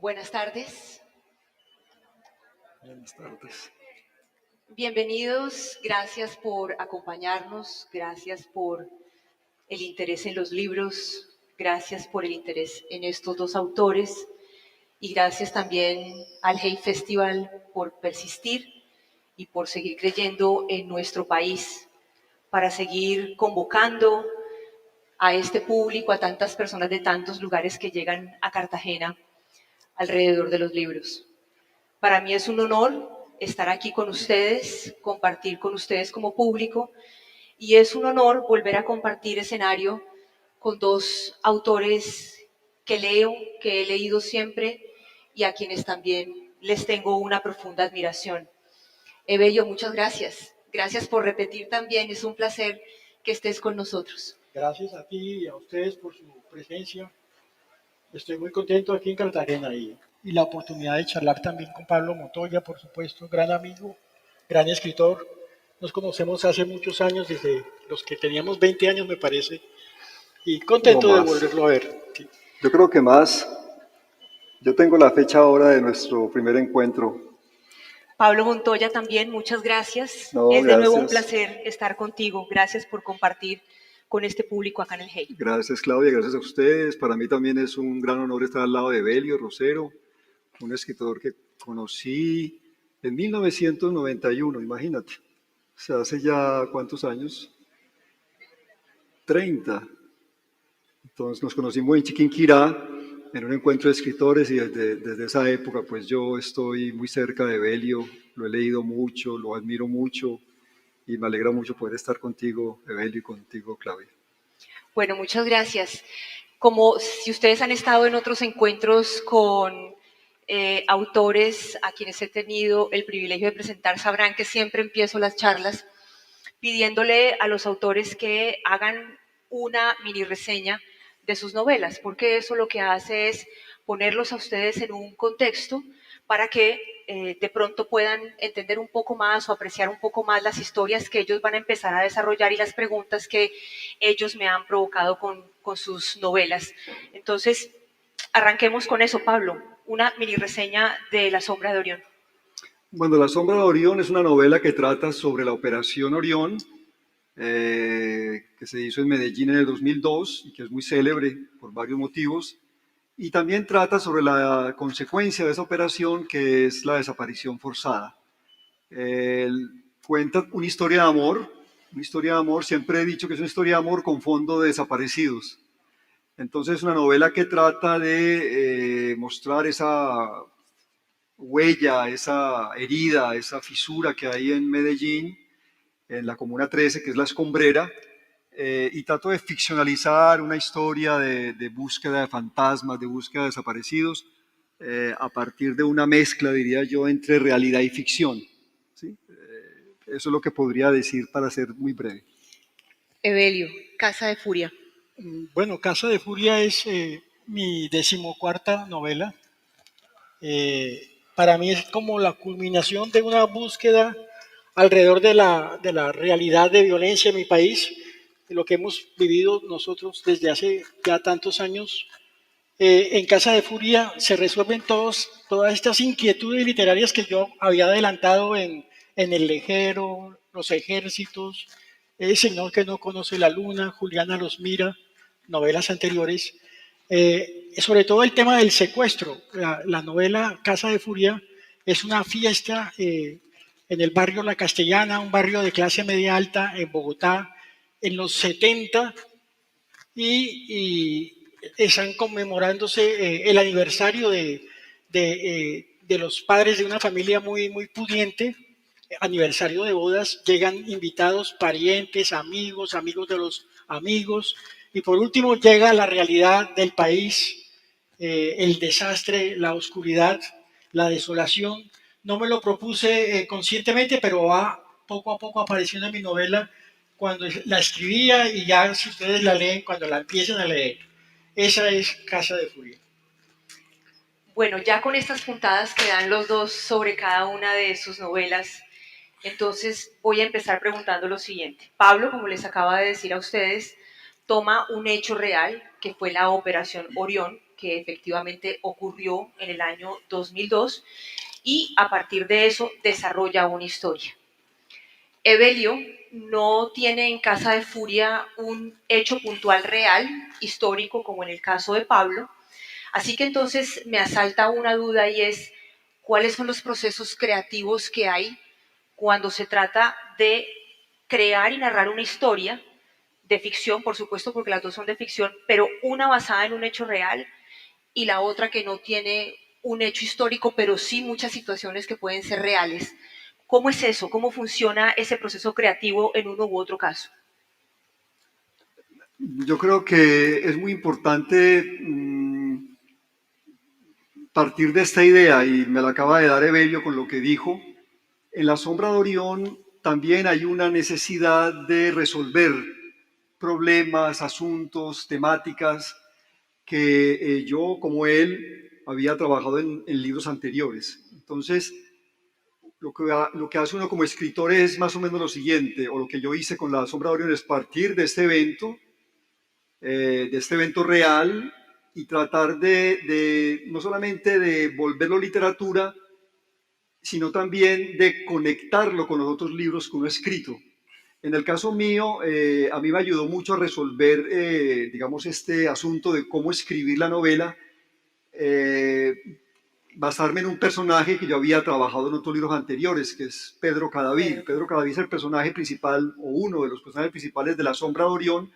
Buenas tardes. Buenas tardes. Bienvenidos, gracias por acompañarnos, gracias por el interés en los libros, gracias por el interés en estos dos autores y gracias también al Hey Festival por persistir y por seguir creyendo en nuestro país, para seguir convocando a este público, a tantas personas de tantos lugares que llegan a Cartagena alrededor de los libros. Para mí es un honor estar aquí con ustedes, compartir con ustedes como público, y es un honor volver a compartir escenario con dos autores que leo, que he leído siempre y a quienes también les tengo una profunda admiración. Evelio, muchas gracias. Gracias por repetir también, es un placer que estés con nosotros. Gracias a ti y a ustedes por su presencia. Estoy muy contento aquí en Cartagena y la oportunidad de charlar también con Pablo Montoya, por supuesto, gran amigo, gran escritor. Nos conocemos hace muchos años, desde los que teníamos 20 años, me parece, y No contento de más. volverlo a ver. Sí. Yo creo que más. Yo tengo la fecha ahora de nuestro primer encuentro. Pablo Montoya también, muchas gracias. No, Es de nuevo un gracias. placer estar contigo. Gracias por compartir con este público acá en el Hey. Gracias, Claudia. Gracias a ustedes. Para mí también es un gran honor estar al lado de Evelio Rosero, un escritor que conocí en 1991, imagínate. O sea, hace ya, ¿cuántos años? 30. Entonces nos conocimos en Chiquinquirá, en un encuentro de escritores, y desde esa época pues yo estoy muy cerca de Evelio, lo he leído mucho, lo admiro mucho y me alegra mucho poder estar contigo, Evelio, y contigo, Claudia. Bueno, muchas gracias. Como si ustedes han estado en otros encuentros con autores a quienes he tenido el privilegio de presentar, sabrán que siempre empiezo las charlas pidiéndole a los autores que hagan una mini reseña de sus novelas, porque eso lo que hace es ponerlos a ustedes en un contexto para que de pronto puedan entender un poco más o apreciar un poco más las historias que ellos van a empezar a desarrollar y las preguntas que ellos me han provocado con sus novelas. Entonces, arranquemos con eso, Pablo, una mini reseña de La Sombra de Orión. Bueno, La Sombra de Orión es una novela que trata sobre la Operación Orión, que se hizo en Medellín en el 2002 y que es muy célebre por varios motivos. Y también trata sobre la consecuencia de esa operación, que es la desaparición forzada. Cuenta una historia de amor, siempre he dicho que es una historia de amor con fondo de desaparecidos. Entonces es una novela que trata de mostrar esa huella, esa herida, esa fisura que hay en Medellín, en la Comuna 13, que es la Escombrera, y trato de ficcionalizar una historia de búsqueda de fantasmas, de búsqueda de desaparecidos, a partir de una mezcla, diría yo, entre realidad y ficción. ¿Sí? Eso es lo que podría decir para ser muy breve. Evelio, Casa de Furia. Bueno, Casa de Furia es mi 14ª novela. Para mí es como la culminación de una búsqueda alrededor de la realidad de violencia en mi país, de lo que hemos vivido nosotros desde hace ya tantos años. En Casa de Furia se resuelven todas estas inquietudes literarias que yo había adelantado en El Lejero, Los Ejércitos, El Señor que no conoce la luna, Juliana los mira, novelas anteriores. Sobre todo el tema del secuestro. La novela Casa de Furia es una fiesta en el barrio La Castellana, un barrio de clase media alta en Bogotá, en los 70, y están conmemorándose el aniversario de los padres de una familia muy pudiente, aniversario de bodas, llegan invitados, parientes, amigos de los amigos, y por último llega la realidad del país, el desastre, la oscuridad, la desolación. No me lo propuse conscientemente, pero va poco a poco apareciendo en mi novela cuando la escribía, y ya si ustedes la leen, cuando la empiecen a leer. Esa es Casa de Furia. Bueno, ya con estas puntadas que dan los dos sobre cada una de sus novelas, entonces voy a empezar preguntando lo siguiente. Pablo, como les acaba de decir a ustedes, toma un hecho real, que fue la Operación Orión, que efectivamente ocurrió en el año 2002, y a partir de eso desarrolla una historia. Evelio no tiene en Casa de Furia un hecho puntual real, histórico, como en el caso de Pablo, así que entonces me asalta una duda y es, ¿cuáles son los procesos creativos que hay cuando se trata de crear y narrar una historia de ficción, por supuesto, porque las dos son de ficción, pero una basada en un hecho real y la otra que no tiene un hecho histórico, pero sí muchas situaciones que pueden ser reales? ¿Cómo es eso? ¿Cómo funciona ese proceso creativo en uno u otro caso? Yo creo que es muy importante partir de esta idea, y me la acaba de dar Evelio con lo que dijo. En la sombra de Orión también hay una necesidad de resolver problemas, asuntos, temáticas que yo, como él, había trabajado en libros anteriores. Entonces, lo que hace uno como escritor es más o menos lo siguiente, o lo que yo hice con La Sombra de Orión es partir de este evento real, y tratar de no solamente de volverlo literatura, sino también de conectarlo con los otros libros que uno ha escrito. En el caso mío, a mí me ayudó mucho a resolver, digamos, este asunto de cómo escribir la novela, eh, basarme en un personaje que yo había trabajado en otros libros anteriores, que es Pedro Cadavid. Pedro Cadavid es el personaje principal, o uno de los personajes principales de La Sombra de Orión,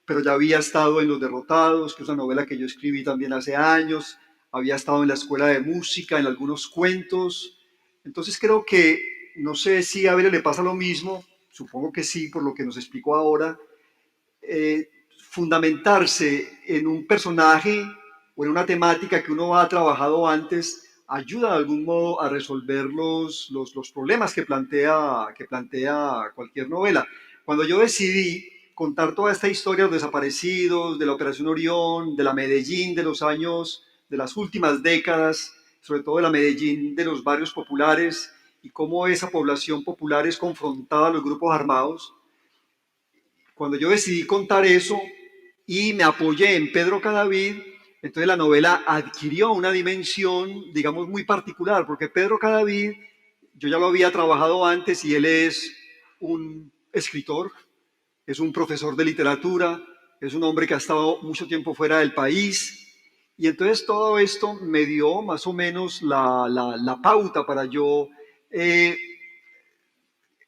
pero ya había estado en Los Derrotados, que es una novela que yo escribí también hace años, había estado en la escuela de música, en algunos cuentos. Entonces creo que, no sé si a Abel le pasa lo mismo, supongo que sí, por lo que nos explicó ahora, fundamentarse en un personaje o en una temática que uno ha trabajado antes ayuda de algún modo a resolver los problemas que plantea cualquier novela. Cuando yo decidí contar toda esta historia de los desaparecidos, de la Operación Orión, de la Medellín de los años, de las últimas décadas, sobre todo de la Medellín de los barrios populares, y cómo esa población popular es confrontada a los grupos armados, cuando yo decidí contar eso y me apoyé en Pedro Cadavid, entonces la novela adquirió una dimensión, digamos, muy particular, porque Pedro Cadavid, yo ya lo había trabajado antes, y él es un escritor, es un profesor de literatura, es un hombre que ha estado mucho tiempo fuera del país, y entonces todo esto me dio más o menos la pauta para yo,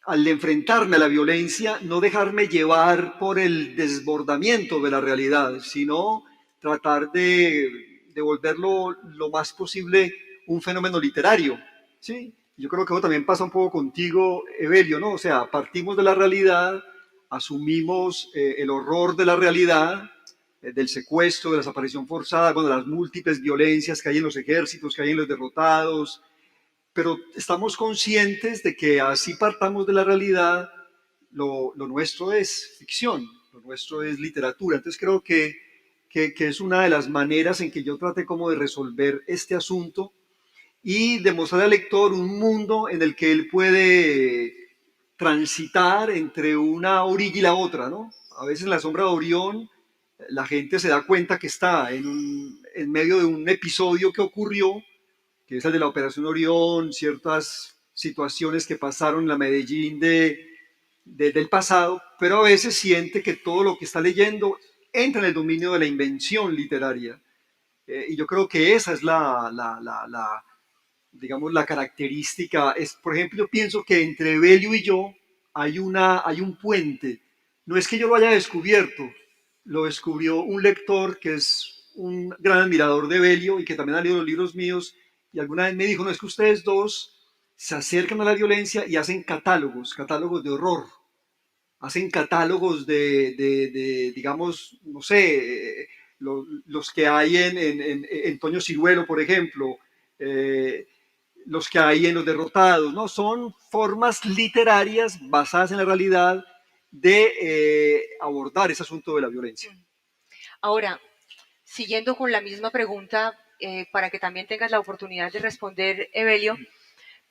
al enfrentarme a la violencia, no dejarme llevar por el desbordamiento de la realidad, sino tratar de volverlo lo más posible un fenómeno literario. ¿Sí? Yo creo que eso también pasa un poco contigo, Evelio, ¿no? O sea, partimos de la realidad, asumimos el horror de la realidad, del secuestro, de la desaparición forzada, bueno, de las múltiples violencias que hay en los ejércitos, que hay en los derrotados, pero estamos conscientes de que así partamos de la realidad, lo nuestro es ficción, lo nuestro es literatura. Entonces creo que es una de las maneras en que yo traté como de resolver este asunto y demostrar al lector un mundo en el que él puede transitar entre una orilla y la otra, ¿no? A veces en La Sombra de Orión la gente se da cuenta que está en medio de un episodio que ocurrió, que es el de la Operación Orión, ciertas situaciones que pasaron en la Medellín del pasado, pero a veces siente que todo lo que está leyendo entra en el dominio de la invención literaria. Y yo creo que esa es digamos, la característica. Es, por ejemplo, yo pienso que entre Evelio y yo hay un puente. No es que yo lo haya descubierto, lo descubrió un lector que es un gran admirador de Evelio y que también ha leído los libros míos, y alguna vez me dijo, no, es que ustedes dos se acercan a la violencia y hacen catálogos de horror, hacen catálogos digamos, no sé, los que hay en Toño Ciruelo, por ejemplo, eh, los que hay en Los Derrotados, ¿no? Son formas literarias basadas en la realidad de abordar ese asunto de la violencia. Ahora, siguiendo con la misma pregunta, para que también tengas la oportunidad de responder, Evelio,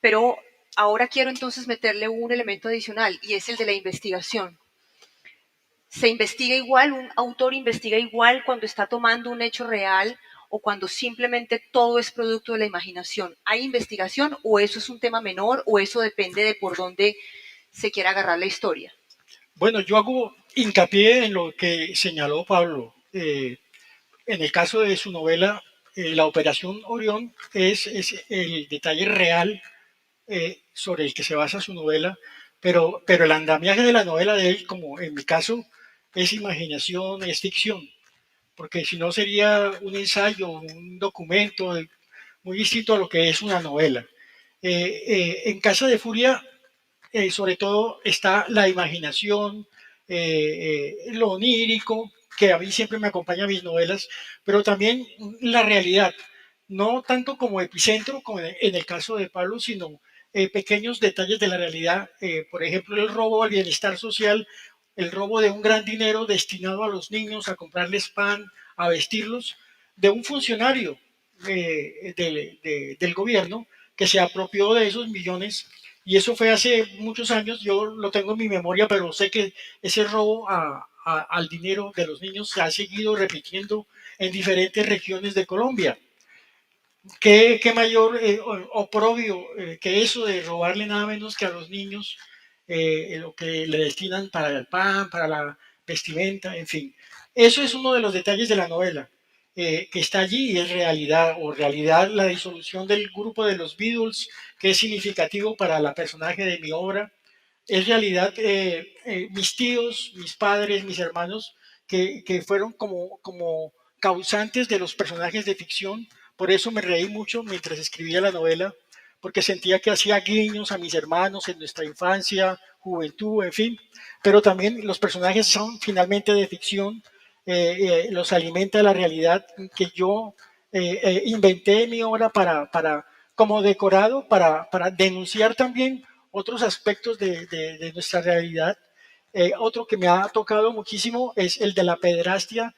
pero ahora quiero entonces meterle un elemento adicional y es el de la investigación. ¿Se investiga igual? ¿Un autor investiga igual cuando está tomando un hecho real o cuando simplemente todo es producto de la imaginación? ¿Hay investigación o eso es un tema menor o eso depende de por dónde se quiera agarrar la historia? Bueno, yo hago hincapié en lo que señaló Pablo. En el caso de su novela, la Operación Orión es el detalle real sobre el que se basa su novela, pero el andamiaje de la novela de él, como en mi caso, es imaginación, es ficción, porque si no sería un ensayo, un documento muy distinto a lo que es una novela. En Casa de Furia, sobre todo, está la imaginación, lo onírico, que a mí siempre me acompaña a mis novelas, pero también la realidad, no tanto como epicentro, como en el caso de Pablo, sino pequeños detalles de la realidad, por ejemplo, el robo al bienestar social, el robo de un gran dinero destinado a los niños, a comprarles pan, a vestirlos, de un funcionario del gobierno que se apropió de esos millones, y eso fue hace muchos años. Yo lo tengo en mi memoria, pero sé que ese robo al dinero de los niños se ha seguido repitiendo en diferentes regiones de Colombia. ¿Qué mayor oprobio que eso de robarle nada menos que a los niños lo que le destinan para el pan, para la vestimenta, en fin? Eso es uno de los detalles de la novela, que está allí y es realidad, o realidad la disolución del grupo de los Beatles, que es significativo para la personaje de mi obra. Es realidad mis tíos, mis padres, mis hermanos, que fueron como causantes de los personajes de ficción. Por eso me reí mucho mientras escribía la novela, porque sentía que hacía guiños a mis hermanos en nuestra infancia, juventud, en fin. Pero también los personajes son finalmente de ficción, los alimenta la realidad que yo inventé en mi obra como decorado, para denunciar también otros aspectos de nuestra realidad. Otro que me ha tocado muchísimo es el de la pederastia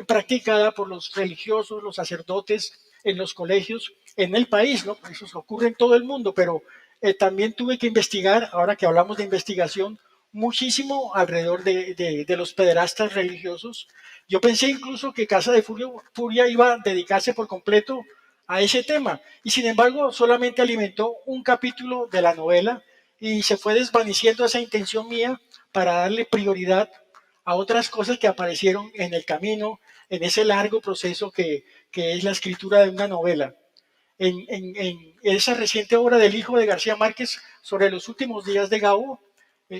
practicada por los religiosos, los sacerdotes en los colegios en el país, ¿no? Eso ocurre en todo el mundo, pero también tuve que investigar, ahora que hablamos de investigación, muchísimo alrededor de los pederastas religiosos. Yo pensé incluso que Casa de Furia iba a dedicarse por completo a ese tema, y sin embargo solamente alimentó un capítulo de la novela y se fue desvaneciendo esa intención mía para darle prioridad a otras cosas que aparecieron en el camino, en ese largo proceso que es la escritura de una novela. En esa reciente obra del hijo de García Márquez sobre los últimos días de Gabo,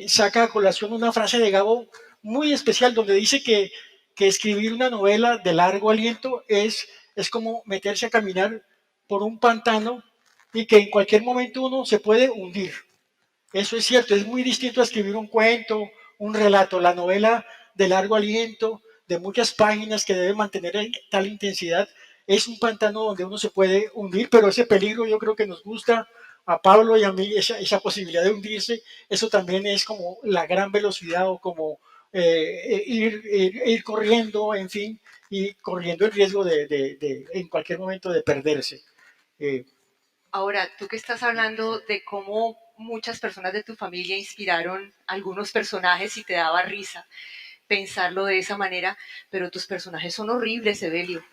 saca a colación una frase de Gabo muy especial donde dice que escribir una novela de largo aliento es como meterse a caminar por un pantano y que en cualquier momento uno se puede hundir. Eso es cierto, es muy distinto a escribir un cuento, un relato. La novela de largo aliento, de muchas páginas que debe mantener tal intensidad, es un pantano donde uno se puede hundir, pero ese peligro yo creo que nos gusta a Pablo y a mí, esa posibilidad de hundirse. Eso también es como la gran velocidad o como ir corriendo, en fin, y corriendo el riesgo en cualquier momento de perderse. Eh, Ahora, tú que estás hablando de cómo muchas personas de tu familia inspiraron algunos personajes y te daba risa pensarlo de esa manera, pero tus personajes son horribles, Evelio.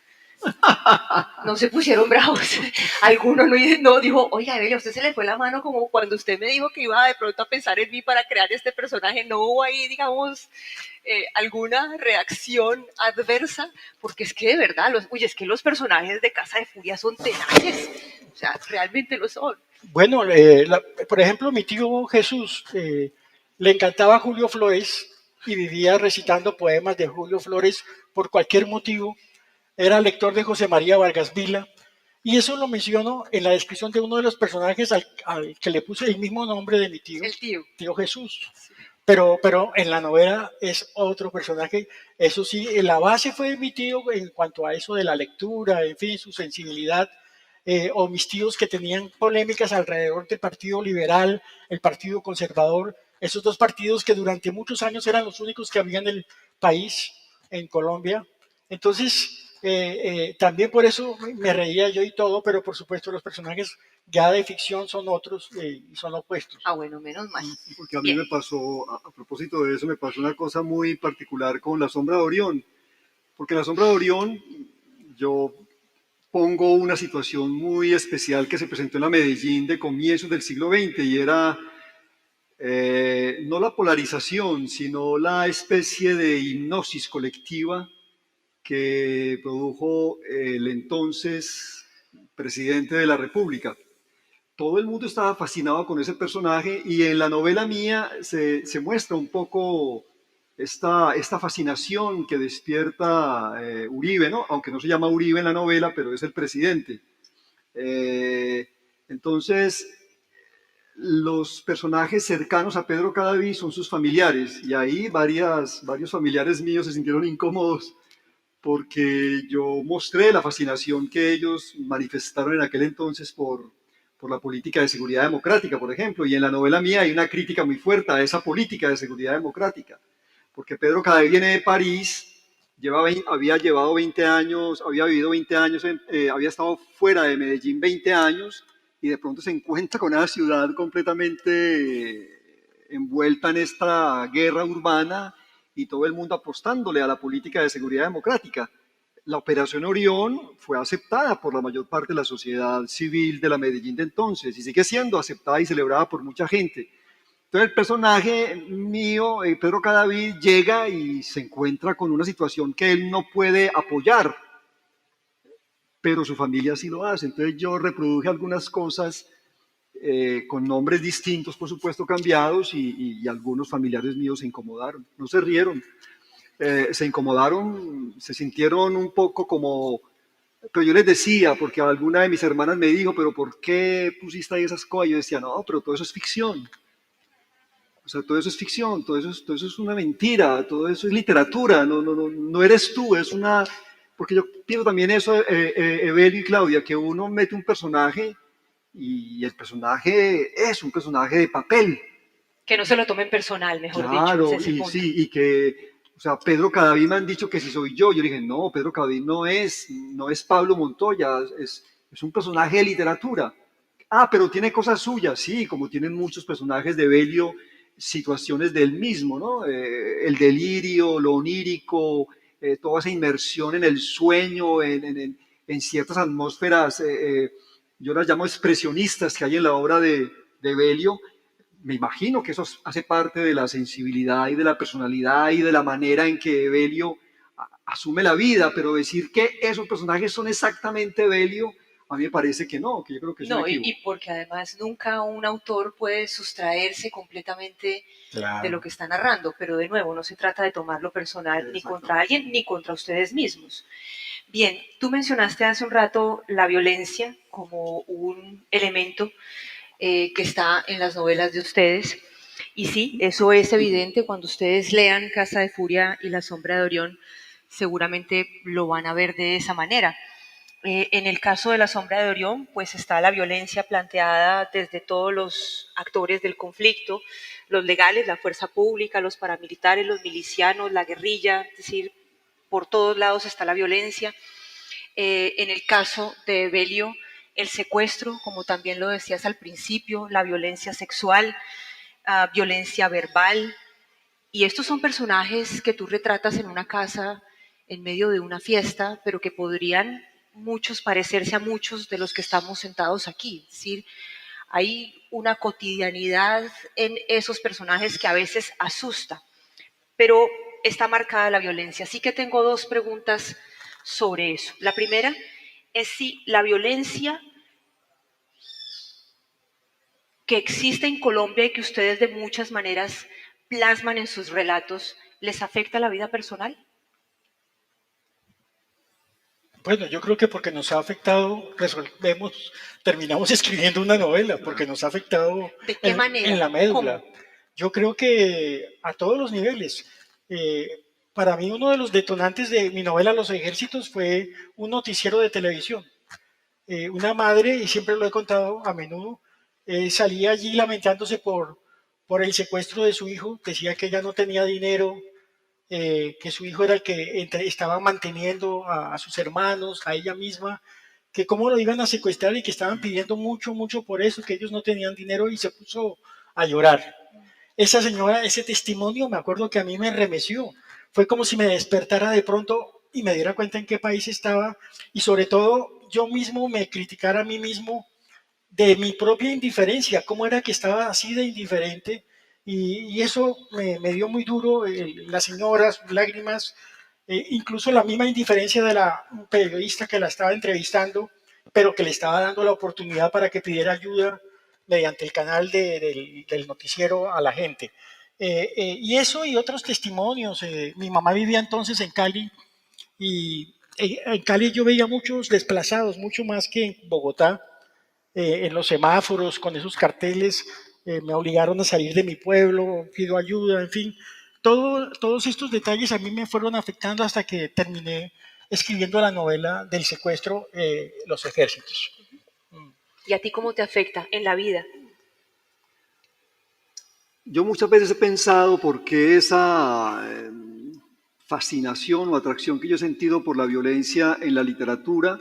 No se pusieron bravos. Alguno no dijo, oiga, Evelio, a usted se le fue la mano como cuando usted me dijo que iba de pronto a pensar en mí para crear este personaje. No hubo ahí, digamos, alguna reacción adversa, porque es que de verdad, es que los personajes de Casa de Furia son tenaces. O sea, realmente lo son. Bueno, por ejemplo, mi tío Jesús le encantaba Julio Flores y vivía recitando poemas de Julio Flores por cualquier motivo. Era lector de José María Vargas Vila, y eso lo menciono en la descripción de uno de los personajes al que le puse el mismo nombre de mi El tío. tío Jesús. Pero en la novela es otro personaje. Eso sí, la base fue mi tío en cuanto a eso de la lectura, en fin, su sensibilidad, o mis tíos que tenían polémicas alrededor del Partido Liberal, el Partido Conservador, esos dos partidos que durante muchos años eran los únicos que había en el país, en Colombia. Entonces, También por eso me reía yo y todo, pero por supuesto los personajes ya de ficción son otros y son opuestos. Ah, bueno, menos mal. Porque a mí Bien. me pasó, a propósito de eso, me pasó una cosa muy particular con La Sombra de Orión. Porque La Sombra de Orión, yo pongo una situación muy especial que se presentó en la Medellín de comienzos del siglo XX y era no la polarización, sino la especie de hipnosis colectiva que produjo el entonces presidente de la República. Todo el mundo estaba fascinado con ese personaje y en la novela mía se muestra un poco esta fascinación que despierta Uribe, ¿no? Aunque no se llama Uribe en la novela, pero es el presidente. Eh, entonces, los personajes cercanos a Pedro Cadavid son sus familiares y ahí varios familiares míos se sintieron incómodos porque yo mostré la fascinación que ellos manifestaron en aquel entonces por la política de seguridad democrática, por ejemplo, y en la novela mía hay una crítica muy fuerte a esa política de seguridad democrática, porque Pedro Cadavid viene de París, había llevado 20 años, había vivido 20 años, había estado fuera de Medellín 20 años, y de pronto se encuentra con una ciudad completamente envuelta en esta guerra urbana y todo el mundo apostándole a la política de seguridad democrática. La Operación Orión fue aceptada por la mayor parte de la sociedad civil de la Medellín de entonces y sigue siendo aceptada y celebrada por mucha gente. Entonces el personaje mío, Pedro Cadavid, llega y se encuentra con una situación que él no puede apoyar, pero su familia sí lo hace. Entonces yo reproduje algunas cosas con nombres distintos, por supuesto, cambiados, y algunos familiares míos se incomodaron, no se rieron, se incomodaron, se sintieron un poco como, pero yo les decía, porque alguna de mis hermanas me dijo, pero ¿por qué pusiste ahí esas cosas? Yo decía, no, pero todo eso es ficción. O sea, todo eso es ficción, todo eso es una mentira, todo eso es literatura, no eres tú, es una... Porque yo pienso también eso, Evelio y Claudia, que uno mete un personaje y el personaje es un personaje de papel. Que no se lo tomen personal, mejor dicho, es Claro, ese y punto. sí, y que, o sea, Pedro Cadavid me han dicho que si soy yo. Yo dije, no, Pedro Cadavid no es Pablo Montoya, es un personaje de literatura. Ah, pero tiene cosas suyas, sí, como tienen muchos personajes de Belio, situaciones del mismo, ¿no? El delirio, lo onírico, toda esa inmersión en el sueño, en ciertas atmósferas, yo las llamo expresionistas que hay en la obra de Belio. Me imagino que eso hace parte de la sensibilidad y de la personalidad y de la manera en que Belio asume la vida, pero decir que esos personajes son exactamente Belio, a mí me parece que no, que yo creo que es un No, equívoco. y porque además nunca un autor puede sustraerse completamente de lo Claro. que está narrando, pero de nuevo, no se trata de tomarlo personal ni contra Exactamente. alguien ni contra ustedes mismos. Bien, tú mencionaste hace un rato la violencia como un elemento que está en las novelas de ustedes. Y sí, eso es evidente cuando ustedes lean Casa de Furia y La Sombra de Orión, seguramente lo van a ver de esa manera. En el caso de La Sombra de Orión, pues está la violencia planteada desde todos los actores del conflicto, los legales, la fuerza pública, los paramilitares, los milicianos, la guerrilla, es decir, por todos lados está la violencia. En el caso de Belio, el secuestro, como también lo decías al principio, la violencia sexual, violencia verbal. Y estos son personajes que tú retratas en una casa, en medio de una fiesta, pero que podrían muchos parecerse a muchos de los que estamos sentados aquí. Es decir, hay una cotidianidad en esos personajes que a veces asusta, pero está marcada la violencia. Así que tengo dos preguntas sobre eso. La primera es si la violencia que existe en Colombia y que ustedes de muchas maneras plasman en sus relatos les afecta la vida personal. Bueno, yo creo que porque nos ha afectado, terminamos escribiendo una novela, porque nos ha afectado ¿De qué en manera? la médula. ¿Cómo? Yo creo que a todos los niveles. Para mí uno de los detonantes de mi novela Los Ejércitos fue un noticiero de televisión. Una madre, y siempre lo he contado a menudo, salía allí lamentándose por el secuestro de su hijo, decía que ella no tenía dinero, que su hijo era el que estaba manteniendo a sus hermanos, a ella misma, que cómo lo iban a secuestrar y que estaban pidiendo mucho, mucho por eso, que ellos no tenían dinero y se puso a llorar. Esa señora, ese testimonio, me acuerdo que a mí me remeció. Fue como si me despertara de pronto y me diera cuenta en qué país estaba y sobre todo yo mismo me criticara a mí mismo de mi propia indiferencia, cómo era que estaba así de indiferente y eso me dio muy duro, las señoras, sus lágrimas, incluso la misma indiferencia de la periodista que la estaba entrevistando, pero que le estaba dando la oportunidad para que pidiera ayuda mediante el canal del noticiero a la gente. Y eso y otros testimonios. Mi mamá vivía entonces en Cali y en Cali yo veía muchos desplazados, mucho más que en Bogotá, en los semáforos con esos carteles, me obligaron a salir de mi pueblo, pido ayuda, en fin. Todos estos detalles a mí me fueron afectando hasta que terminé escribiendo la novela del secuestro, Los Ejércitos. ¿Y a ti cómo te afecta en la vida? Yo muchas veces he pensado por qué esa fascinación o atracción que yo he sentido por la violencia en la literatura,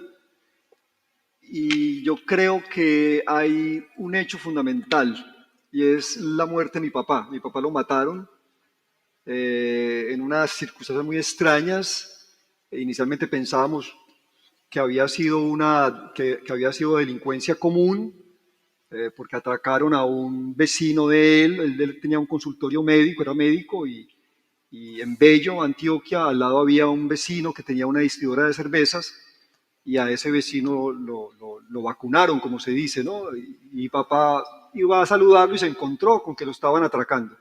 y yo creo que hay un hecho fundamental y es la muerte de mi papá. Mi papá lo mataron en unas circunstancias muy extrañas. Inicialmente pensábamos que había sido que había sido delincuencia común, porque atracaron a un vecino de él tenía un consultorio médico, era médico, y en Bello, Antioquia, al lado había un vecino que tenía una distribuidora de cervezas, y a ese vecino lo vacunaron, como se dice, ¿no? Y papá iba a saludarlo y se encontró con que lo estaban atracando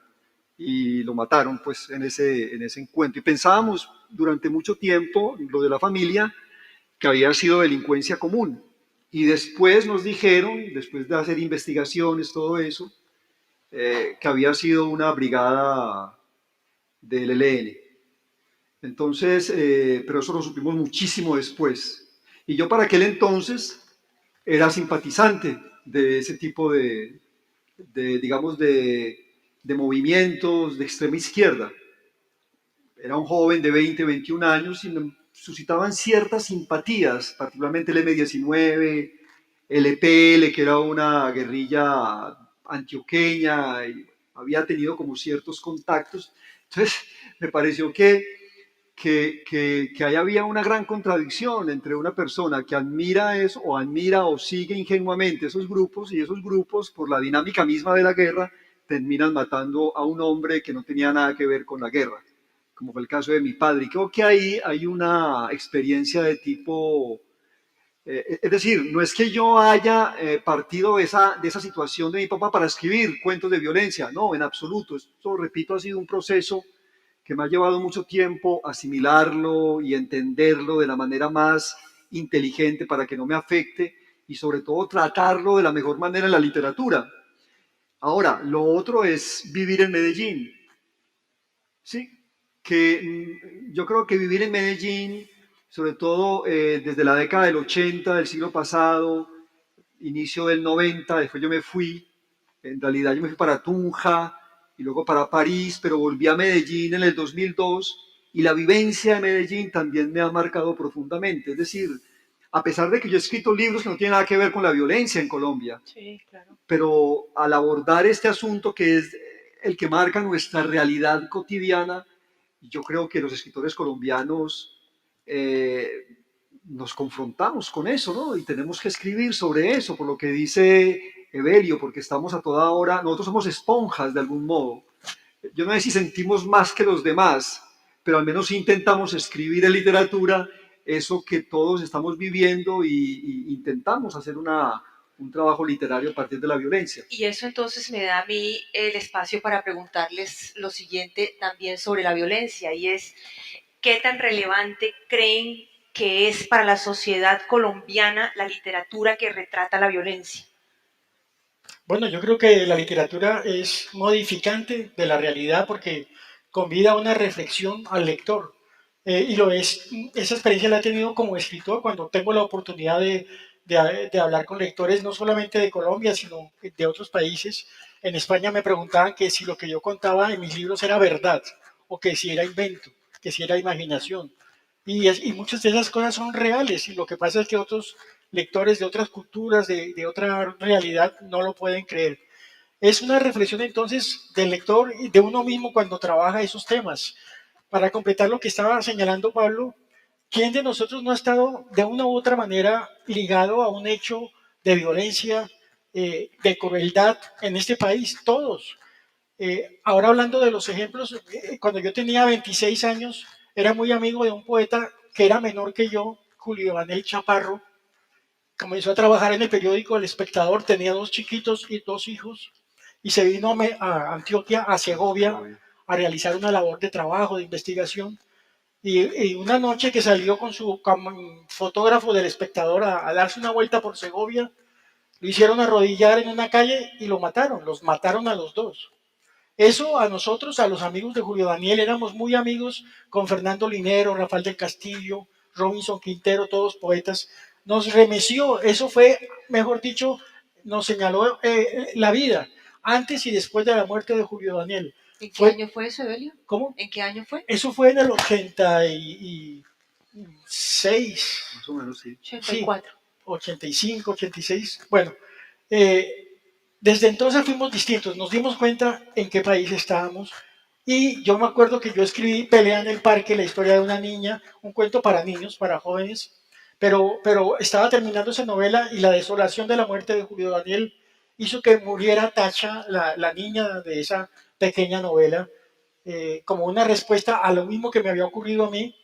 y lo mataron pues en ese encuentro. Y pensábamos durante mucho tiempo, lo de la familia, que había sido delincuencia común. Y después nos dijeron, después de hacer investigaciones, todo eso, que había sido una brigada del ELN. Entonces, pero eso lo supimos muchísimo después. Y yo para aquel entonces era simpatizante de ese tipo digamos, de movimientos de extrema izquierda. Era un joven de 20, 21 años y me suscitaban ciertas simpatías, particularmente el M-19, el EPL, que era una guerrilla antioqueña, y había tenido como ciertos contactos. Entonces, me pareció que ahí había una gran contradicción entre una persona que admira eso o sigue ingenuamente esos grupos, y esos grupos, por la dinámica misma de la guerra, terminan matando a un hombre que no tenía nada que ver con la guerra, como fue el caso de mi padre. Y creo que ahí hay una experiencia de tipo, es decir, no es que yo haya partido de esa situación de mi papá para escribir cuentos de violencia, no, en absoluto. Esto, repito, ha sido un proceso que me ha llevado mucho tiempo asimilarlo y entenderlo de la manera más inteligente para que no me afecte, y sobre todo tratarlo de la mejor manera en la literatura. Ahora, lo otro es vivir en Medellín. Sí, que yo creo que vivir en Medellín, sobre todo desde la década del 80 del siglo pasado, inicio del 90, después yo me fui, en realidad yo me fui para Tunja y luego para París, pero volví a Medellín en el 2002, y la vivencia de Medellín también me ha marcado profundamente. Es decir, a pesar de que yo he escrito libros que no tienen nada que ver con la violencia en Colombia, Sí, claro. pero al abordar este asunto que es el que marca nuestra realidad cotidiana, yo creo que los escritores colombianos nos confrontamos con eso, ¿no? Y tenemos que escribir sobre eso, por lo que dice Evelio, porque estamos a toda hora, nosotros somos esponjas de algún modo. Yo no sé si sentimos más que los demás, pero al menos intentamos escribir en literatura eso que todos estamos viviendo, y intentamos hacer un trabajo literario a partir de la violencia. Y eso entonces me da a mí el espacio para preguntarles lo siguiente también sobre la violencia, y es, ¿qué tan relevante creen que es para la sociedad colombiana la literatura que retrata la violencia? Bueno, yo creo que la literatura es modificante de la realidad porque convida a una reflexión al lector. Y lo es, esa experiencia la he tenido como escritor cuando tengo la oportunidad de hablar con lectores no solamente de Colombia, sino de otros países. En España me preguntaban que si lo que yo contaba en mis libros era verdad o que si era invento. que si era imaginación. Y muchas de esas cosas son reales, y lo que pasa es que otros lectores de otras culturas, de otra realidad, no lo pueden creer. Es una reflexión entonces del lector y de uno mismo cuando trabaja esos temas. Para completar lo que estaba señalando Pablo, ¿quién de nosotros no ha estado de una u otra manera ligado a un hecho de violencia, de crueldad en este país? Todos. Ahora hablando de los ejemplos, cuando yo tenía 26 años, era muy amigo de un poeta que era menor que yo, Julio Daniel Chaparro. Comenzó a trabajar en el periódico El Espectador, tenía 2 chiquitos y 2 hijos, y se vino a Antioquia, a Segovia, a realizar una labor de trabajo, de investigación. Y una noche que salió con su fotógrafo del Espectador a darse una vuelta por Segovia, lo hicieron arrodillar en una calle y lo mataron, los mataron a los dos. Eso a nosotros, a los amigos de Julio Daniel, éramos muy amigos con Fernando Linero, Rafael del Castillo, Robinson Quintero, todos poetas. Nos remeció, eso fue, mejor dicho, nos señaló la vida, antes y después de la muerte de Julio Daniel. ¿En qué año fue eso, Evelio? ¿Cómo? ¿En qué año fue? Eso fue en el 86. Más o menos, sí. 84. Sí, 85, 86. Bueno, desde entonces fuimos distintos, nos dimos cuenta en qué país estábamos, y yo me acuerdo que yo escribí Pelea en el Parque, la historia de una niña, un cuento para niños, para jóvenes, pero estaba terminando esa novela y la desolación de la muerte de Julio Daniel hizo que muriera Tacha, la niña de esa pequeña novela, como una respuesta a lo mismo que me había ocurrido a mí,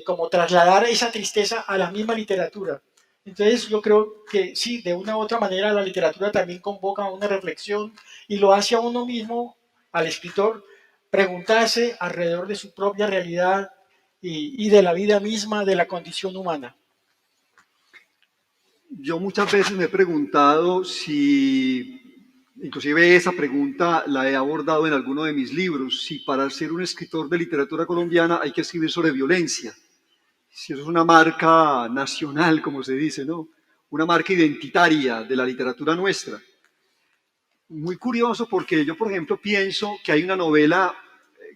como trasladar esa tristeza a la misma literatura. Entonces yo creo que sí, de una u otra manera la literatura también convoca una reflexión y lo hace a uno mismo, al escritor, preguntarse alrededor de su propia realidad y de la vida misma, de la condición humana. Yo muchas veces me he preguntado si, inclusive esa pregunta la he abordado en alguno de mis libros, si para ser un escritor de literatura colombiana hay que escribir sobre violencia, si eso es una marca nacional, como se dice, ¿no? Una marca identitaria de la literatura nuestra. Muy curioso porque yo, por ejemplo, pienso que hay una novela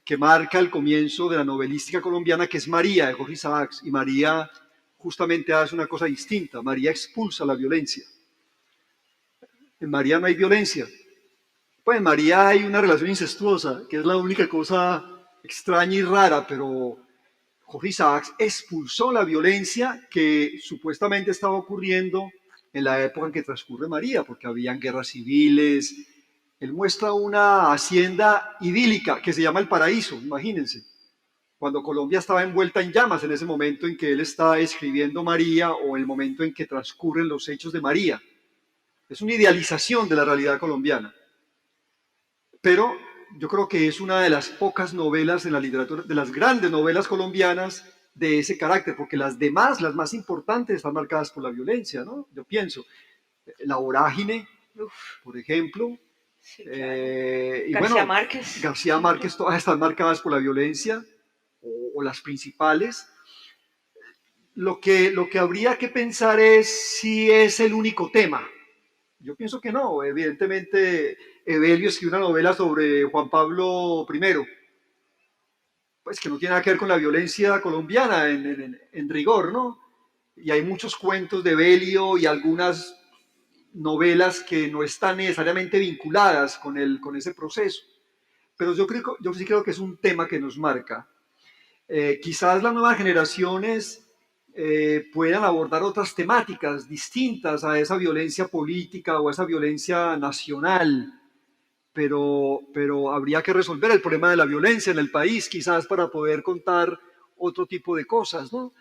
que marca el comienzo de la novelística colombiana, que es María, de Jorge Isaacs, y María justamente hace una cosa distinta. María expulsa la violencia. En María no hay violencia. Pues en María hay una relación incestuosa, que es la única cosa extraña y rara, pero Jorge Isaacs expulsó la violencia que supuestamente estaba ocurriendo en la época en que transcurre María, porque habían guerras civiles. Él muestra una hacienda idílica que se llama El Paraíso, imagínense, cuando Colombia estaba envuelta en llamas en ese momento en que él está escribiendo María o el momento en que transcurren los hechos de María. Es una idealización de la realidad colombiana. Pero yo creo que es una de las pocas novelas en la literatura, de las grandes novelas colombianas de ese carácter, porque las demás, las más importantes, están marcadas por la violencia, ¿no? Yo pienso, La Vorágine, por ejemplo, Sí, claro. y García bueno, Márquez. García Márquez, todas están marcadas por la violencia, o las principales. Lo que habría que pensar es si es el único tema. Yo pienso que no, evidentemente Evelio escribió una novela sobre Juan Pablo I, pues que no tiene nada que ver con la violencia colombiana en rigor, ¿no? Y hay muchos cuentos de Evelio y algunas novelas que no están necesariamente vinculadas con ese proceso. Pero yo sí creo que es un tema que nos marca. Quizás las nuevas generaciones puedan abordar otras temáticas distintas a esa violencia política o a esa violencia nacional, pero habría que resolver el problema de la violencia en el país, quizás para poder contar otro tipo de cosas, ¿no?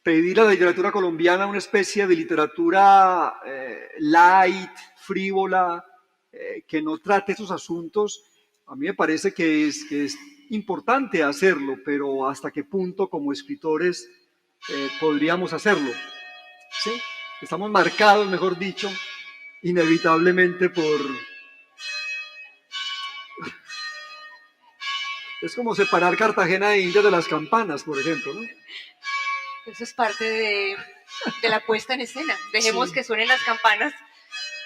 Pedir a la literatura colombiana una especie de literatura light, frívola, que no trate esos asuntos, a mí me parece que es importante hacerlo, pero hasta qué punto como escritores podríamos hacerlo. ¿Sí? Estamos marcados, mejor dicho, inevitablemente por... Es como separar Cartagena de Indias de las campanas, por ejemplo, ¿no? Eso es parte de la puesta en escena. Dejemos Sí. que suenen las campanas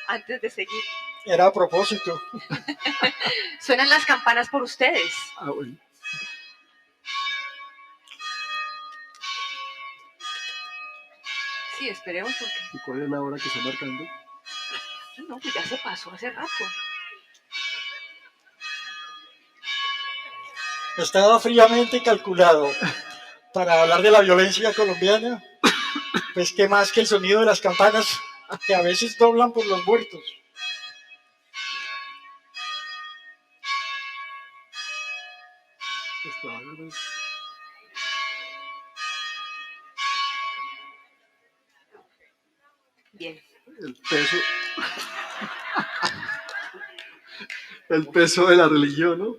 antes de seguir. Era a propósito. Suenan las campanas por ustedes. Ah, bueno. Sí, esperemos porque... ¿Y cuál es la hora que está marcando? No, pues ya se pasó hace rato. Estaba fríamente calculado para hablar de la violencia colombiana, pues qué más que el sonido de las campanas que a veces doblan por los muertos. Bien. El peso de la religión, ¿no?